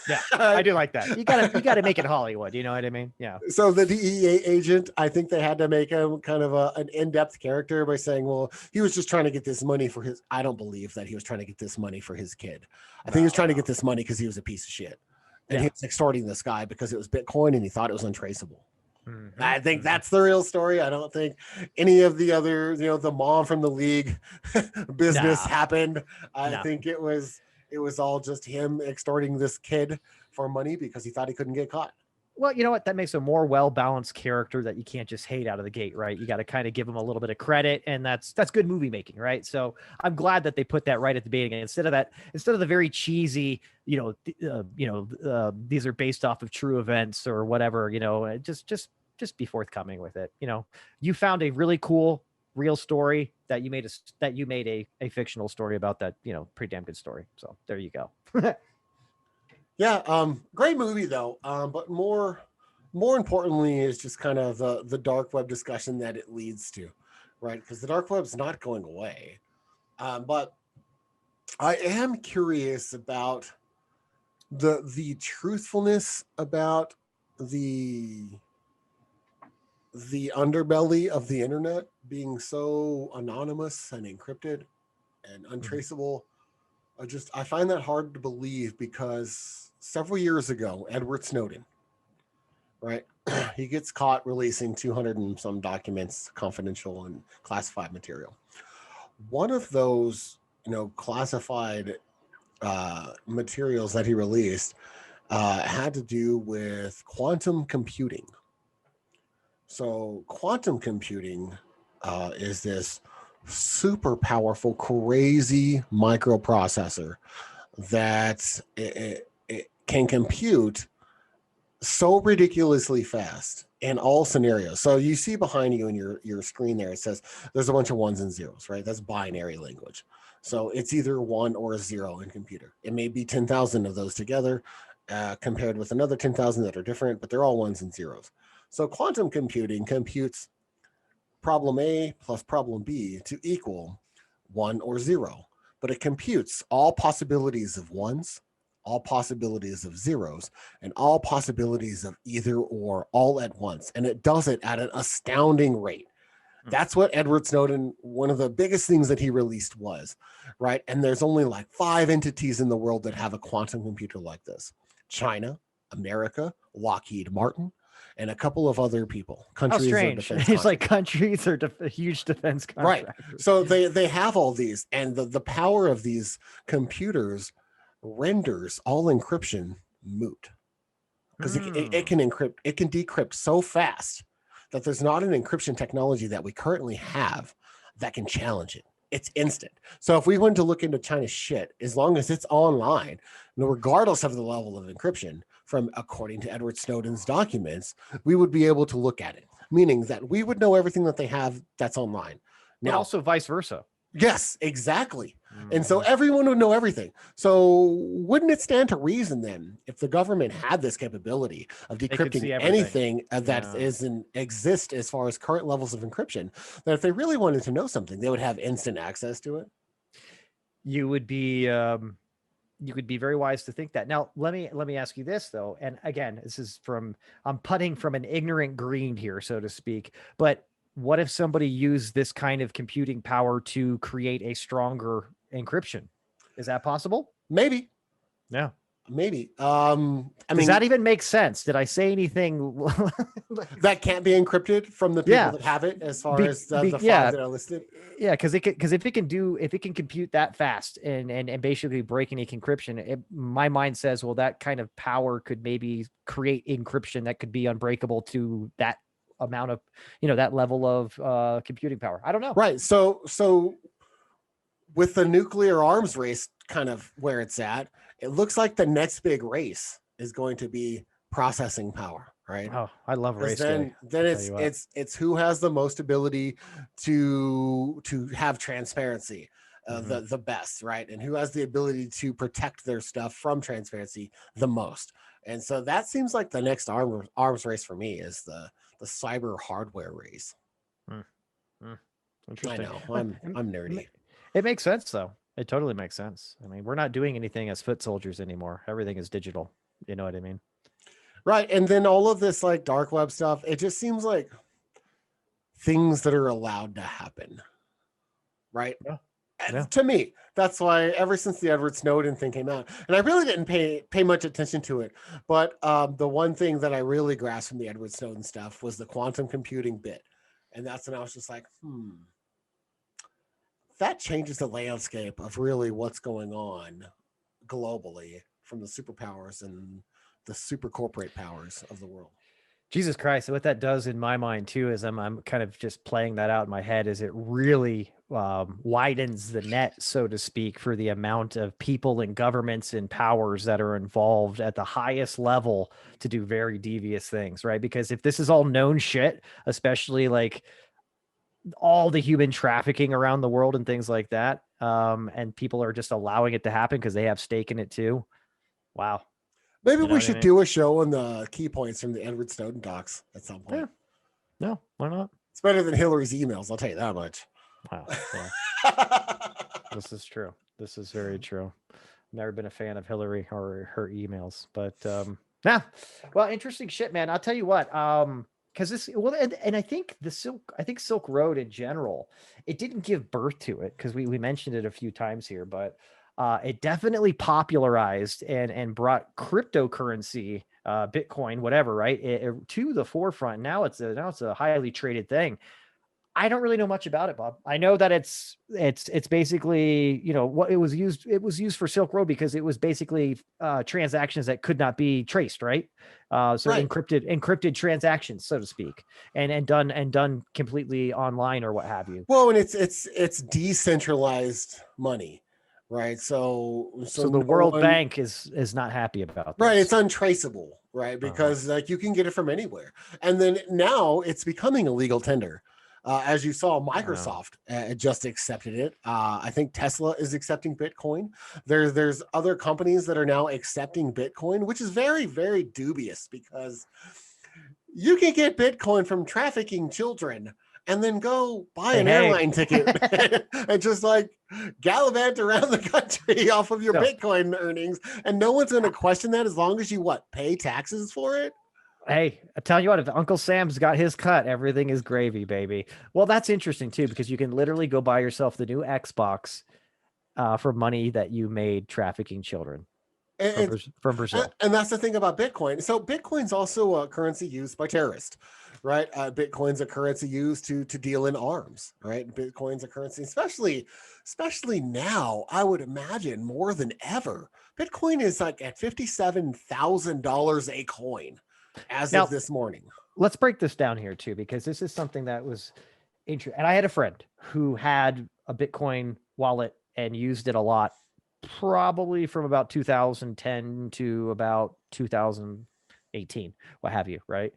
Yeah, I do like that. You gotta make it Hollywood. You know what I mean? Yeah. So the DEA agent, I think they had to make him kind of an in-depth character by saying, well, he was just trying to get this money for his. I don't believe that he was trying to get this money for his kid. I think he was trying to get this money because he was a piece of shit, and he was extorting this guy because it was Bitcoin and he thought it was untraceable. Mm-hmm. I think that's the real story. I don't think any of the other, you know, the mom from the league business happened. I think it was all just him extorting this kid for money because he thought he couldn't get caught. Well, you know what? That makes a more well-balanced character that you can't just hate out of the gate, right? You got to kind of give him a little bit of credit, and that's good movie making, right? So I'm glad that they put that right at the beginning. Instead of the very cheesy, these are based off of true events or whatever, you know, just be forthcoming with it. You know, you found a really cool real story that you made a fictional story about that, you know, pretty damn good story. So there you go. Yeah. Great movie though. But more importantly is just kind of the dark web discussion that it leads to, right? Because the dark web's not going away. But I am curious about the truthfulness about the underbelly of the internet being so anonymous and encrypted and untraceable. I find that hard to believe because several years ago, Edward Snowden, right? He gets caught releasing 200 and some documents, confidential and classified material. One of those, you know, classified materials that he released had to do with quantum computing. So quantum computing is this super powerful, crazy microprocessor that it can compute so ridiculously fast in all scenarios. So you see behind you in your screen there, it says there's a bunch of ones and zeros, right? That's binary language. So it's either 1 or 0 in computer. It may be 10,000 of those together compared with another 10,000 that are different, but they're all ones and zeros. So quantum computing computes problem A plus problem B to equal 1 or 0, but it computes all possibilities of ones, all possibilities of zeros, and all possibilities of either or all at once. And it does it at an astounding rate. That's what Edward Snowden, one of the biggest things that he released was, right? And there's only like 5 entities in the world that have a quantum computer like this: China, America, Lockheed Martin, and a couple of other people. Countries. How strange. It's like countries are huge defense contractors. Right. So they have all these, and the power of these computers renders all encryption moot, because it can encrypt, it can decrypt so fast that there's not an encryption technology that we currently have that can challenge it. It's instant. So if we went to look into China's shit, as long as it's online, regardless of the level of encryption, from according to Edward Snowden's documents, we would be able to look at it, meaning that we would know everything that they have that's online. Now, but also vice versa. Yes, exactly. And so everyone would know everything. So wouldn't it stand to reason then, if the government had this capability of decrypting anything that exist as far as current levels of encryption, that if they really wanted to know something, they would have instant access to it? You would be very wise to think that. Now, let me ask you this though. And again, this is I'm putting from an ignorant green here, so to speak, but what if somebody used this kind of computing power to create a stronger encryption? Is that possible? Maybe. Yeah. Maybe. Does that even make sense? Did I say anything that can't be encrypted from the people that have it, as far as the 5 that are listed? Yeah, because if it can compute that fast and basically break any encryption, my mind says, well, that kind of power could maybe create encryption that could be unbreakable to that amount of, that level of computing power. I don't know. Right. So with the nuclear arms race kind of where it's at, it looks like the next big race is going to be processing power, right? Oh, I love race day. Then it's who has the most ability to have transparency, the best, right? And who has the ability to protect their stuff from transparency the most. And so that seems like the next arms race for me is the cyber hardware race. Interesting. I know. I'm nerdy. It makes sense though. It totally makes sense. I mean, we're not doing anything as foot soldiers anymore. Everything is digital. You know what I mean? Right. And then all of this like dark web stuff, it just seems like things that are allowed to happen. Right. Yeah. To me, that's why ever since the Edward Snowden thing came out, and I really didn't pay much attention to it, but the one thing that I really grasped from the Edward Snowden stuff was the quantum computing bit. And that's when I was just like, that changes the landscape of really what's going on globally from the superpowers and the super corporate powers of the world. Jesus Christ. What that does in my mind too, is I'm kind of just playing that out in my head, is it really widens the net, so to speak, for the amount of people and governments and powers that are involved at the highest level to do very devious things, right? Because if this is all known shit, especially like all the human trafficking around the world and things like that, and people are just allowing it to happen because they have stake in it too. Wow. Maybe we should do a show on the key points from the Edward Snowden docs at some point. Yeah. No, why not? It's better than Hillary's emails, I'll tell you that much. Wow. Yeah. This is true. This is very true. Never been a fan of Hillary or her emails, but well, interesting shit, man. I'll tell you what, because this, well, and I think Silk Road in general, it didn't give birth to it, because we mentioned it a few times here, but it definitely popularized and brought cryptocurrency, Bitcoin, whatever, right, to the forefront. Now it's a highly traded thing. I don't really know much about it, Bob. I know that it's basically, what it was used for Silk Road, because it was basically transactions that could not be traced, right? Encrypted transactions, so to speak, and done completely online or what have you. Well, and it's decentralized money, right? So So the no World one, Bank is not happy about right? this. It's untraceable, right? Uh-huh. Because like you can get it from anywhere, and then now it's becoming a legal tender. As you saw, Wow. Microsoft just accepted it. I think Tesla is accepting Bitcoin. There's other companies that are now accepting Bitcoin, which is very, very dubious because you can get Bitcoin from trafficking children and then go buy an Hey, airline ticket and just like gallivant around the country off of your So, Bitcoin earnings. And no one's going to question that as long as you pay taxes for it. hey, I tell you what, if Uncle Sam's got his cut, everything is gravy, baby. Well, that's interesting too, because you can literally go buy yourself the new Xbox for money that you made trafficking children from And, from Brazil. and that's the thing about Bitcoin. So Bitcoin's also a currency used by terrorists, right? Bitcoin's a currency used to deal in arms, right? Bitcoin's a currency, especially now. I would imagine more than ever. Bitcoin is like at $57,000 a coin as of Now, this morning. let's break this down here too, because this is something that was interesting. And I had a friend who had a Bitcoin wallet and used it a lot, probably from about 2010 to about 2018, what have you, right?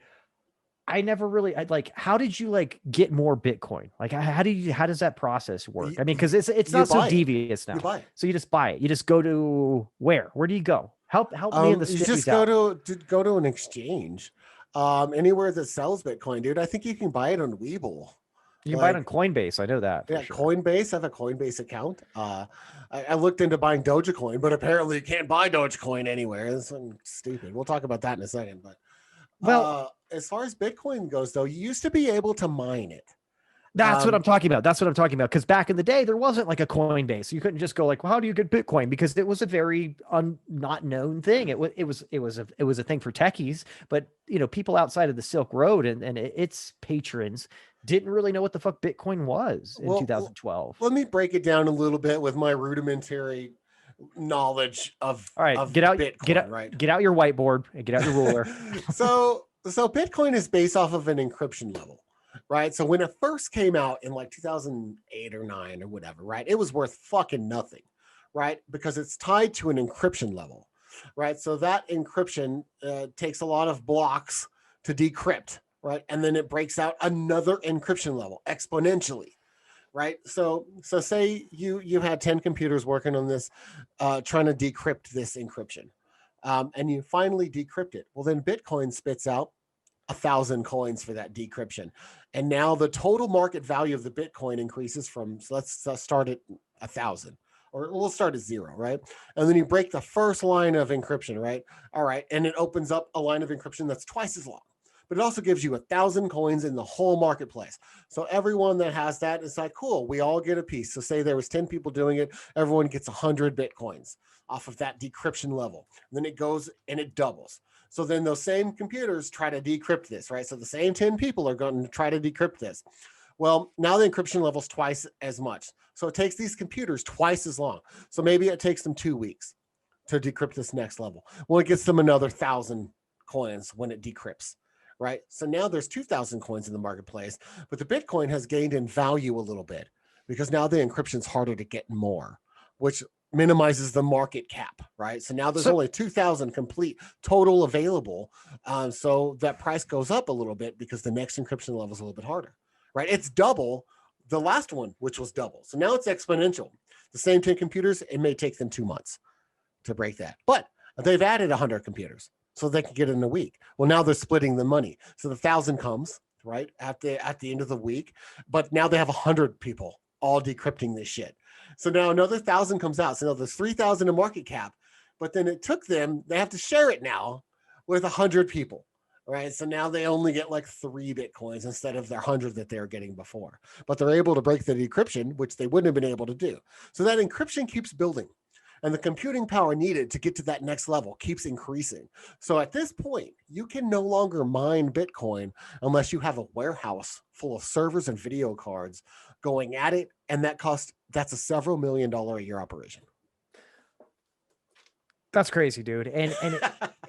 I never really, I like, how did you like get more Bitcoin? Like, how does that process work? You, I mean, because it's you not so buy it. devious You now. buy it. So you just buy it. You just go to where do you go? Help me and the You just skippies out. go to an exchange, anywhere that sells Bitcoin, dude. I think you can buy it on Webull. You can buy it on Like, Coinbase. I know that for yeah, sure. Coinbase. I have a Coinbase account. I looked into buying Dojo Coin, but apparently you can't buy Dojo Coin anywhere. That's something stupid. We'll talk about that in a second. But Well, as far as Bitcoin goes, though, you used to be able to mine it. that's what Um, I'm talking about. That's what I'm talking about. Because back in the day, there wasn't like a Coinbase. You couldn't just go like, well, how do you get Bitcoin? Because it was a very not known thing. It was a thing for techies, but people outside of the Silk Road and its patrons didn't really know what the fuck Bitcoin was in well, 2012. let me break it down a little bit with my rudimentary knowledge All right, of Bitcoin, right? get out your whiteboard and get out your ruler. So Bitcoin is based off of an encryption level, right? So when it first came out in like 2008 or 9 or whatever, right? It was worth fucking nothing, right? Because it's tied to an encryption level, right? So that encryption takes a lot of blocks to decrypt, right? And then it breaks out another encryption level exponentially, right? So say you had 10 computers working on this, trying to decrypt this encryption, and you finally decrypt it. Well, then Bitcoin spits out 1,000 coins for that decryption, and now the total market value of the Bitcoin increases from. So let's start at 1,000. Or we'll start at 0, right? And then you break the first line of encryption, right? All right. And it opens up a line of encryption that's twice as long, but it also gives you 1,000 coins in the whole marketplace. So everyone that has that is like, cool, we all get a piece. So say there was 10 people doing it, everyone gets 100 Bitcoins off of that decryption level. And then it goes and it doubles. So then those same computers try to decrypt this, right? So the same 10 people are going to try to decrypt this. Well, now the encryption level is twice as much. So it takes these computers twice as long. So maybe it takes them 2 weeks to decrypt this next level. Well, it gets them another 1,000 coins when it decrypts, right? So now there's 2,000 coins in the marketplace, but the Bitcoin has gained in value a little bit because now the encryption's harder to get more, which minimizes the market cap, right? So now there's only 2,000 complete total available. So that price goes up a little bit because the next encryption level is a little bit harder, right? It's double the last one, which was double. So now it's exponential. The same 10 computers, it may take them 2 months to break that. But they've added 100 computers so they can get it in a week. Well, now they're splitting the money. So the 1,000 comes, right, at the end of the week, but now they have 100 people all decrypting this shit. So now another 1,000 comes out. So now there's 3,000 in market cap, but then it took them, they have to share it now with 100 people. Right. So now they only get like 3 Bitcoins instead of their 100 that they were getting before. But they're able to break the decryption, which they wouldn't have been able to do. So that encryption keeps building. And the computing power needed to get to that next level keeps increasing. So at this point, you can no longer mine Bitcoin unless you have a warehouse full of servers and video cards going at it. And that's a several $1,000,000 a year operation. That's crazy, dude. And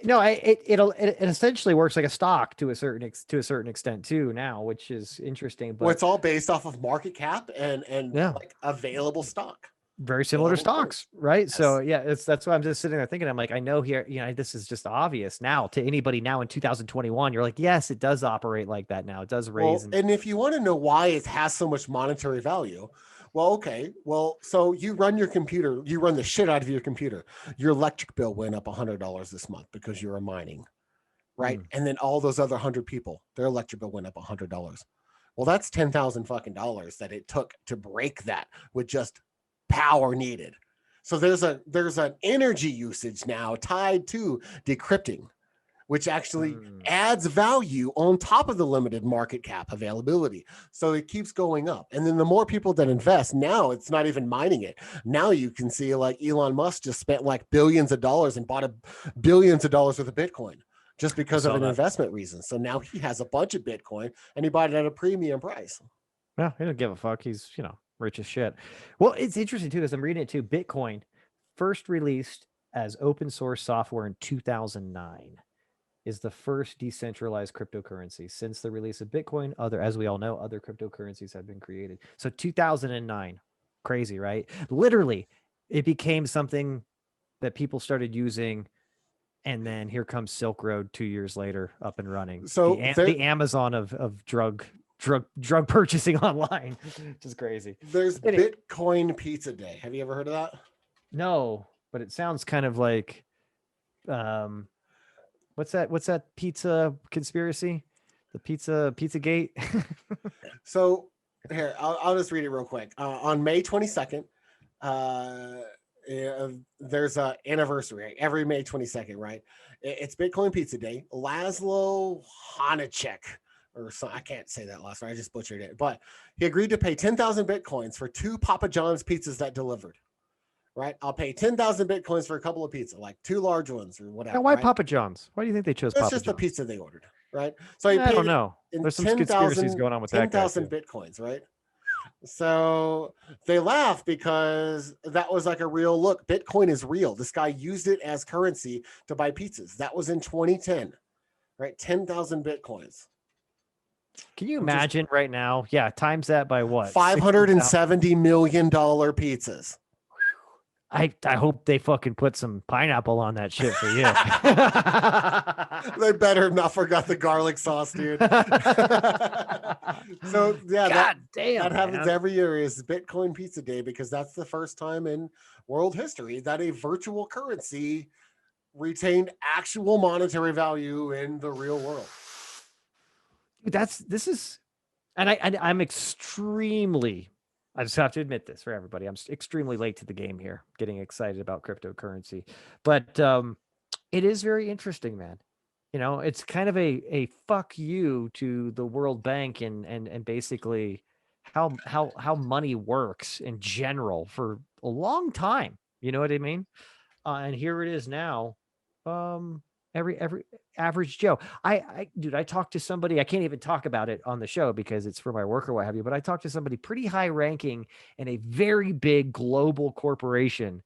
it essentially works like a stock to a certain extent too now, which is interesting. But well, it's all based off of market cap and yeah, like available stock. very similar to stocks, right? Yes. So yeah, that's why I'm just sitting there thinking, I'm like, I know here, this is just obvious now to anybody now in 2021. You're like, yes, it does operate like that now. It does raise. Well, and if you want to know why it has so much monetary value, well, okay. Well, so you run your computer, you run the shit out of your computer. Your electric bill went up $100 this month because you were mining, right? And then all those other 100 people, their electric bill went up $100. Well, that's 10,000 fucking dollars that it took to break that with just power needed. So there's an energy usage now tied to decrypting, which actually adds value on top of the limited market cap availability. So it keeps going up. And then the more people that invest, now it's not even mining it. Now you can see like Elon Musk just spent like billions of dollars and bought billions of dollars worth of Bitcoin just because of an investment reason. So now he has a bunch of Bitcoin and he bought it at a premium price. Yeah, he doesn't give a fuck. He's, rich as shit. Well, it's interesting too, because I'm reading it too. Bitcoin first released as open source software in 2009 is the first decentralized cryptocurrency. Since the release of Bitcoin, as we all know, other cryptocurrencies have been created. So 2009, crazy, right? Literally, it became something that people started using. And then here comes Silk Road 2 years later, up and running. So the Amazon of drug purchasing online, which is crazy. There's Bitcoin Pizza Day. Have you ever heard of that? No, but it sounds kind of like, what's that pizza conspiracy? The pizza gate. So here, I'll just read it real quick. On May 22nd, there's an anniversary every May 22nd, right? It's Bitcoin Pizza Day. Laszlo Hanacek, or so, I can't say that last one. I just butchered it. But he agreed to pay 10,000 Bitcoins for 2 Papa John's pizzas that delivered. Right? I'll pay 10,000 Bitcoins for a couple of pizza, like 2 large ones or whatever. Now, why Papa John's? Why do you think they chose Papa John's? It's just the pizza they ordered, right? So he paid, I don't know. There's some conspiracies going on with that. 10,000 Bitcoins, right? So they laugh because that was like a real look. Bitcoin is real. This guy used it as currency to buy pizzas. That was in 2010, right? 10,000 Bitcoins. Can you imagine right now? Yeah, times that by what? $570 million pizzas. I hope they fucking put some pineapple on that shit for you. They better have not forgot the garlic sauce, dude. So yeah, that happens every year is Bitcoin Pizza Day, because that's the first time in world history that a virtual currency retained actual monetary value in the real world. I'm extremely, I just have to admit this for everybody, I'm extremely late to the game here, getting excited about cryptocurrency, but it is very interesting, man. It's kind of a fuck you to the World Bank and basically how money works in general for a long time. You know what I mean? And here it is now. Every average Joe. Dude, I talked to somebody, I can't even talk about it on the show because it's for my work or what have you, but I talked to somebody pretty high ranking in a very big global corporation.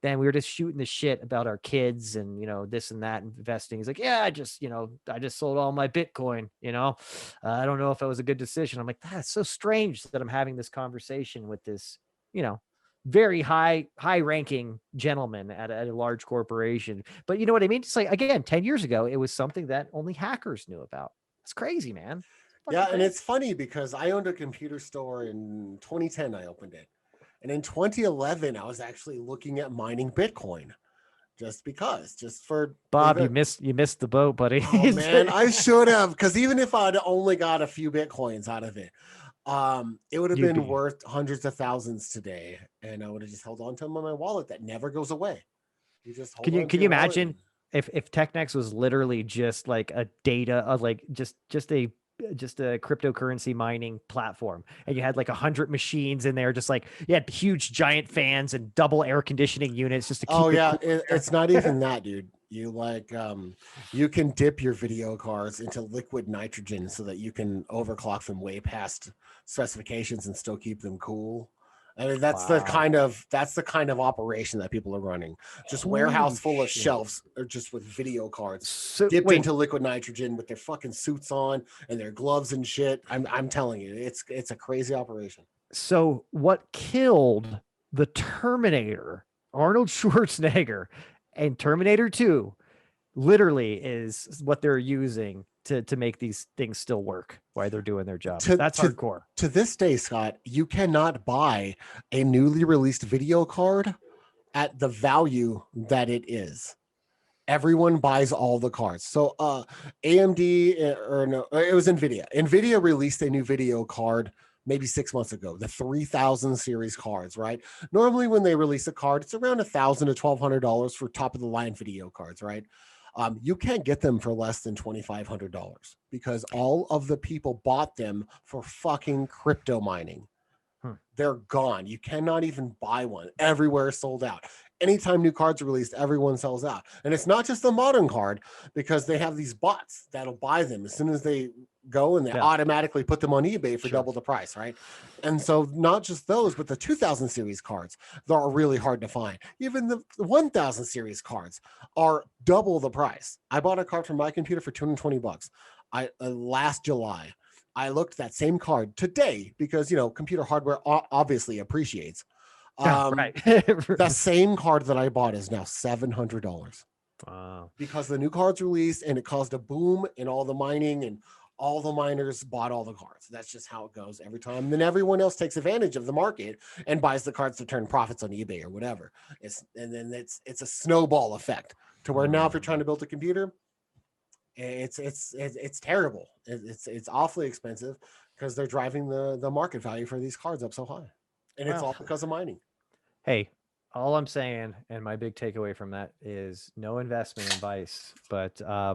Then we were just shooting the shit about our kids and, this and that, investing. He's like, yeah, I just sold all my Bitcoin, I don't know if it was a good decision. I'm like, that's so strange that I'm having this conversation with this, very high ranking gentleman at a large corporation. But you know what I mean? Just like, again, 10 years ago, it was something that only hackers knew about. It's crazy, man. Yeah. Crazy. And it's funny because I owned a computer store in 2010. I opened it. And in 2011, I was actually looking at mining Bitcoin just for Bob, you missed the boat, buddy. Oh man, I should have, because even if I'd only got a few Bitcoins out of it, it would have been worth hundreds of thousands today, and I would have just held on to them in my wallet that never goes away. You just hold can you imagine if Technex was literally just like a data of like just a cryptocurrency mining platform, and you had like 100 machines in there, just like you had huge giant fans and double air conditioning units just to keep it's not even that, dude. You you can dip your video cards into liquid nitrogen so that you can overclock them way past specifications and still keep them cool. I mean, that's the kind of operation that people are running. Just warehouse full of shelves or just with video cards dipped into liquid nitrogen with their fucking suits on and their gloves and shit. I'm telling you, it's a crazy operation. So what killed the Terminator, Arnold Schwarzenegger, and Terminator 2 literally is what they're using to make these things still work while they're doing their job. That's hardcore. To this day, Scott, you cannot buy a newly released video card at the value that it is. Everyone buys all the cards. So AMD or no, it was NVIDIA. NVIDIA released a new video card maybe 6 months ago, the 3000 series cards, right? Normally when they release a card, it's around $1,000 to $1,200 for top of the line video cards, right? You can't get them for less than $2,500 because all of the people bought them for fucking crypto mining. They're gone. You cannot even buy one. Everywhere sold out. Anytime new cards are released, everyone sells out. And it's not just the modern card because they have these bots that'll buy them as soon as they go and they automatically put them on eBay for double the price, right? And so not just those, but the 2000 series cards, they're really hard to find. Even the 1000 series cards are double the price. I bought a card from my computer for $220 last July. I looked at that same card today because, computer hardware obviously appreciates. Right. The same card that I bought is now $700. Wow. Because the new cards released and it caused a boom in all the mining and all the miners bought all the cards. That's just how it goes every time. And then everyone else takes advantage of the market and buys the cards to turn profits on eBay or whatever. It's a snowball effect to where now if you're trying to build a computer, it's terrible. It's awfully expensive because they're driving the market value for these cards up so high. And it's all because of mining. Hey, all I'm saying, and my big takeaway from that is no investment advice, but I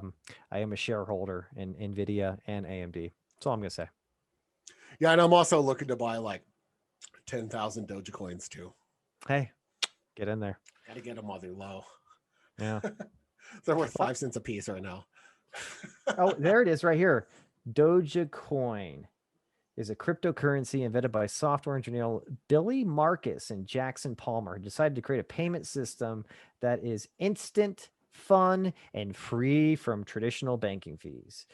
am a shareholder in NVIDIA and AMD. That's all I'm going to say. Yeah, and I'm also looking to buy like 10,000 Dojo Coins too. Hey, get in there. Got to get them while they're low. Yeah. They're worth 5 cents a piece right now. Oh, there it is right here. Dojo Coin is a cryptocurrency invented by software engineer Billy Marcus and Jackson Palmer, who decided to create a payment system that is instant, fun, and free from traditional banking fees.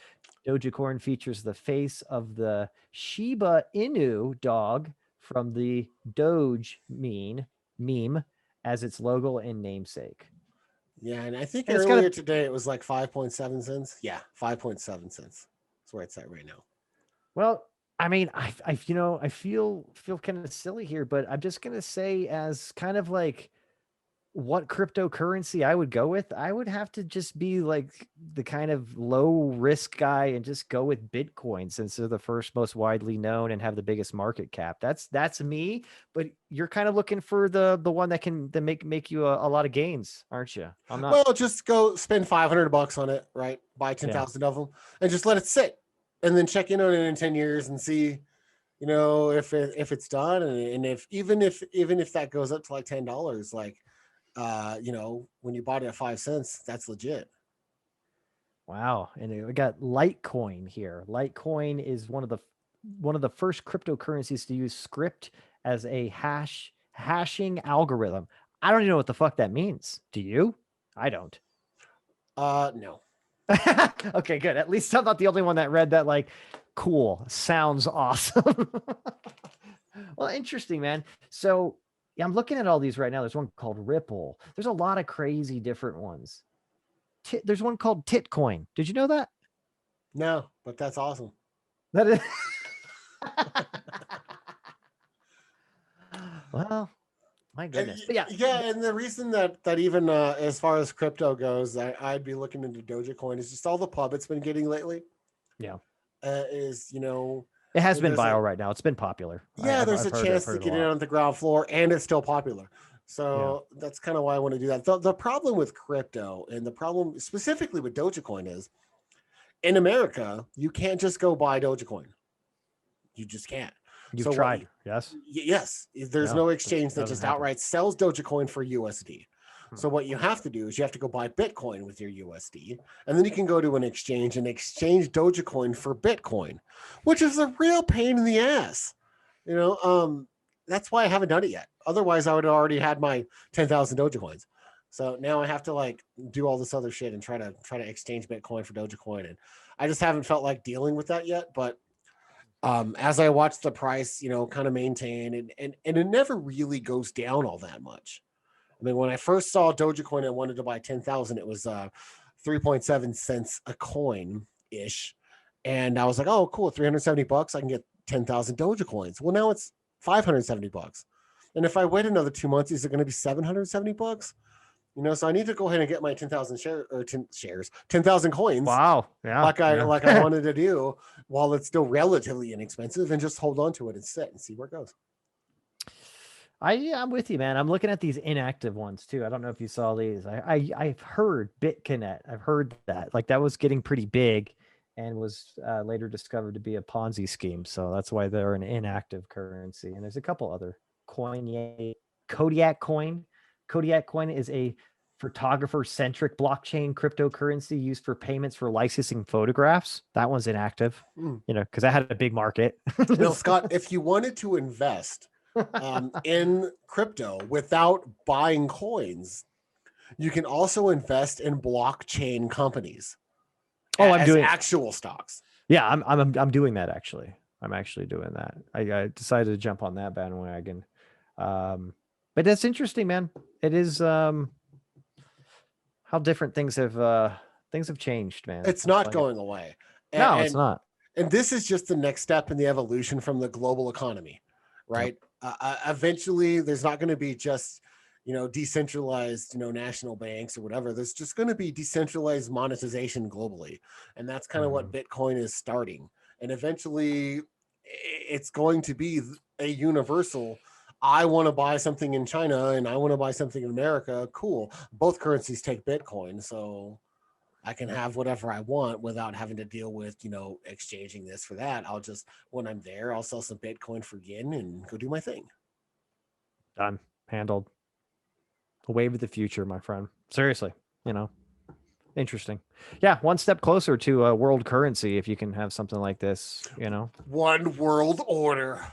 Dojo Coin features the face of the Shiba Inu dog from the Doge meme as its logo and namesake. Yeah, and I think earlier today it was like 5.7 cents. Yeah, 5.7 cents. That's where it's at right now. Well, I mean, I feel kind of silly here, but I'm just gonna say as kind of like what cryptocurrency I would go with, I would have to just be like the kind of low risk guy and just go with Bitcoin since they're the first most widely known and have the biggest market cap. That's me, but you're kind of looking for the one that can make you a lot of gains, aren't you? I'm not. Well, just go spend $500 on it, right? Buy 10,000 of them and just let it sit, and then check in on it in 10 years and see, if it's done, and if even if that goes up to like $10, like. When you bought it at 5 cents, that's legit. Wow. And we got Litecoin here. Litecoin is one of the first cryptocurrencies to use script as a hashing algorithm. I don't even know what the fuck that means. Do you? I don't. No. Okay, good. At least I'm not the only one that read that. Like, cool. Sounds awesome. Well, interesting, man. So yeah, I'm looking at all these right now. There's one called Ripple. There's a lot of crazy different ones. There's one called Litecoin. Did you know that? No, but that's awesome. That is. Well, my goodness. But yeah. And the reason that even as far as crypto goes, I'd be looking into Dojo Coin is just all the pub it's been getting lately. Yeah. It has been viral right now. It's been popular. Yeah, there's a chance to get it on the ground floor, and it's still popular. So that's kind of why I want to do that. The problem with crypto, and the problem specifically with Dojo Coin, is in America, you can't just go buy Dojo Coin. You just can't. You've tried, yes? Yes. There's no exchange that just outright sells Dojo Coin for USD. So what you have to do is you have to go buy Bitcoin with your USD, and then you can go to an exchange and exchange Dojo Coin for Bitcoin, which is a real pain in the ass. That's why I haven't done it yet. Otherwise, I would have already had my 10,000 Dojo Coins. So now I have to like do all this other shit and try to exchange Bitcoin for Dojo Coin, and I just haven't felt like dealing with that yet. But as I watch the price, kind of maintain and it never really goes down all that much. I mean, when I first saw Dojo Coin, I wanted to buy 10,000. It was 3.7 cents a coin ish. And I was like, oh, cool, $370. I can get 10,000 Dojo coins. Well, now it's $570. And if I wait another 2 months, is it going to be $770? So I need to go ahead and get my 10,000 shares, 10,000 coins. Wow. Yeah. Like I wanted to do while it's still relatively inexpensive, and just hold on to it and sit and see where it goes. I'm with you, man. I'm looking at these inactive ones too. I don't know if you saw these. I've heard BitConnect. I've heard that that was getting pretty big and was later discovered to be a Ponzi scheme. So that's why they're an inactive currency. And there's a couple other Kodiak Coin. Kodiak Coin is a photographer-centric blockchain cryptocurrency used for payments for licensing photographs. That one's inactive, because that had a big market. Now, Scott, if you wanted to invest in crypto without buying coins, you can also invest in blockchain companies. I'm doing actual stocks. Yeah, I'm doing that actually. I'm actually doing that. I decided to jump on that bandwagon. But that's interesting, man. It is how different things have changed, man. It's not going away. No, it's not. And this is just the next step in the evolution from the global economy, right? Yep. Eventually, there's not going to be just decentralized national banks or whatever. There's just going to be decentralized monetization globally, and that's kind of what Bitcoin is starting. And eventually, it's going to be a universal. I want to buy something in China and I want to buy something in America. Cool. Both currencies take Bitcoin, so I can have whatever I want without having to deal with, exchanging this for that. I'll just, when I'm there, I'll sell some Bitcoin for yen and go do my thing. Done. Handled. A wave of the future, my friend. Seriously, interesting. Yeah, one step closer to a world currency if you can have something like this, One world order.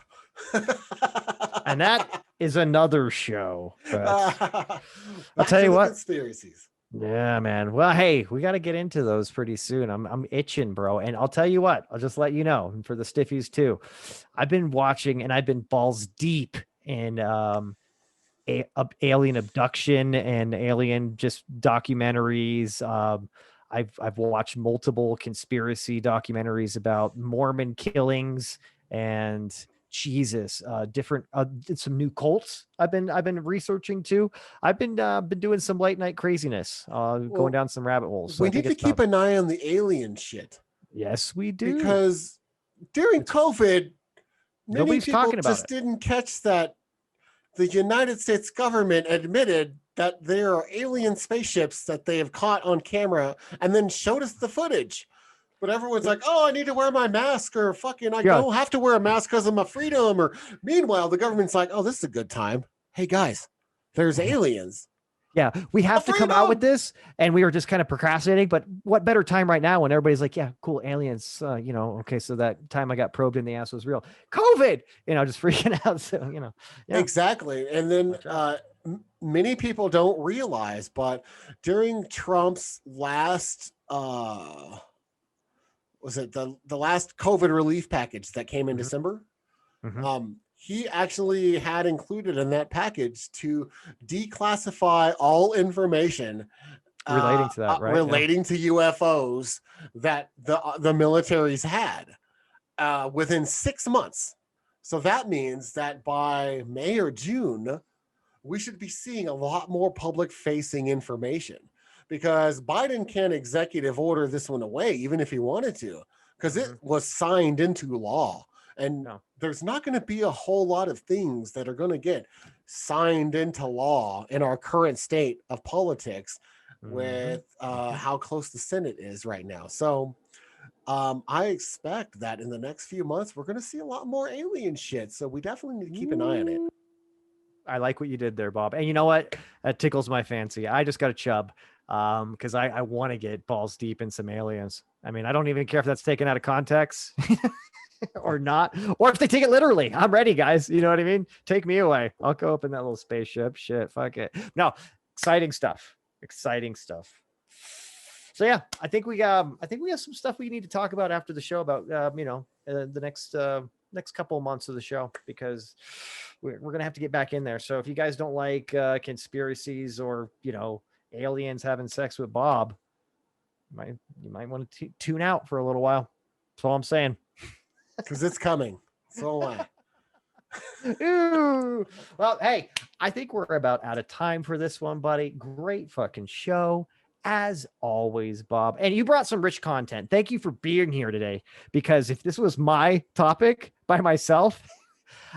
And that is another show. I'll tell you what. Conspiracies. Yeah, man. Well, hey, we got to get into those pretty soon. I'm itching, bro. And I'll tell you what, I'll just let you know, and for the stiffies too, I've been watching and I've been balls deep in alien abduction and alien just documentaries. I've watched multiple conspiracy documentaries about Mormon killings and Jesus, different some new cults I've been researching too. I've been doing some late night craziness, going down some rabbit holes. So we need to keep an eye on the alien shit. Yes, we do. Because during COVID, many people just it. Didn't catch that the United States government admitted that there are alien spaceships that they have caught on camera and then showed us the footage. But everyone's like, oh, I need to wear my mask, or fucking I don't have to wear a mask because of my freedom. Or meanwhile, the government's like, oh, this is a good time. Hey, guys, there's aliens. Yeah, we have to come out with this. And we were just kind of procrastinating. But what better time right now when everybody's like, yeah, cool, aliens. Okay, so that time I got probed in the ass was real. COVID, just freaking out. So, Yeah. Exactly. And then many people don't realize, but during Trump's last was it the last COVID relief package that came in December? He actually had included in that package to declassify all information relating to that, right? Relating to UFOs that the militaries had within 6 months. So that means that by May or June, we should be seeing a lot more public-facing information. Because Biden can't executive order this one away, even if he wanted to, because it was signed into law. And there's not going to be a whole lot of things that are going to get signed into law in our current state of politics with how close the Senate is right now. So I expect that in the next few months, we're going to see a lot more alien shit. So we definitely need to keep an eye on it. I like what you did there, Bob. And you know what? That tickles my fancy. I just got a chub. Because I want to get balls deep in some aliens. I mean, I don't even care if that's taken out of context or not, or if they take it literally. I'm ready, guys. You know what I mean? Take me away. I'll go up in that little spaceship. Shit, fuck it. No, exciting stuff. So yeah, I think we have some stuff we need to talk about after the show about, the next couple of months of the show, because we're going to have to get back in there. So if you guys don't like conspiracies or, aliens having sex with Bob, you might want to tune out for a little while. That's all I'm saying. Because it's coming. So am I. Ooh. Well, hey, I think we're about out of time for this one, buddy. Great fucking show, as always, Bob. And you brought some rich content. Thank you for being here today, because if this was my topic by myself,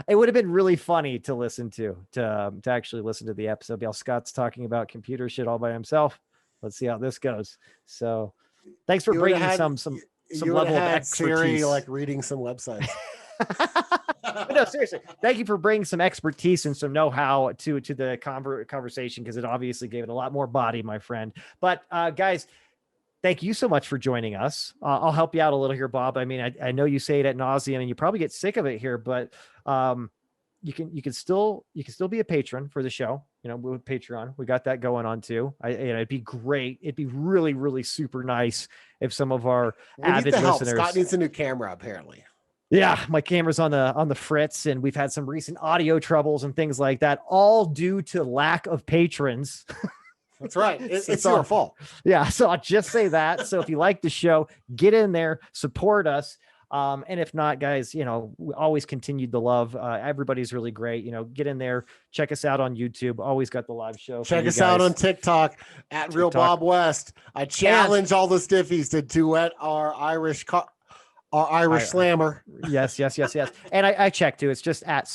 it would have been really funny to listen to actually listen to the episode. Bill Scott's talking about computer shit all by himself. Let's see how this goes. So thanks for bringing some level of expertise. Siri, like, reading some websites. But no, seriously, thank you for bringing some expertise and some know-how to the conversation, because it obviously gave it a lot more body, my friend. But guys, thank you so much for joining us. I'll help you out a little here, Bob. I mean, I know you say it ad nauseum and you probably get sick of it here, but you can still be a patron for the show. With Patreon, we got that going on too. It'd be great. It'd be really, really super nice if some of our avid listeners. Scott needs a new camera, apparently. Yeah, my camera's on the fritz, and we've had some recent audio troubles and things like that, all due to lack of patrons. That's right. It's your fault. Yeah, so I'll just say that. So if you like the show, get in there, support us. And if not, guys, we always continued the love. Everybody's really great. Get in there, check us out on YouTube. Always got the live show. Check us out on TikTok at Real Bob West. I challenge all the stiffies to duet our Irish slammer. Yes. And I checked too. It's just at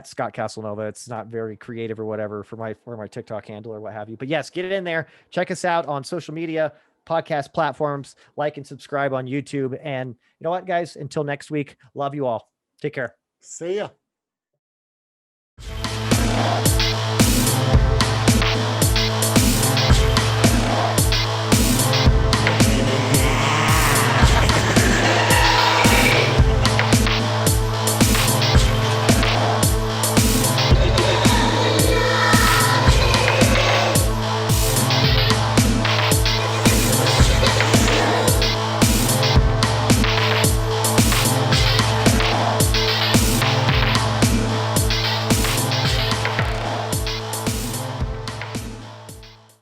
Scott Casanova. It's not very creative or whatever for my TikTok handle or what have you. But yes, get it in there. Check us out on social media, podcast platforms, like and subscribe on YouTube. And you know what, guys? Until next week, love you all. Take care. See ya.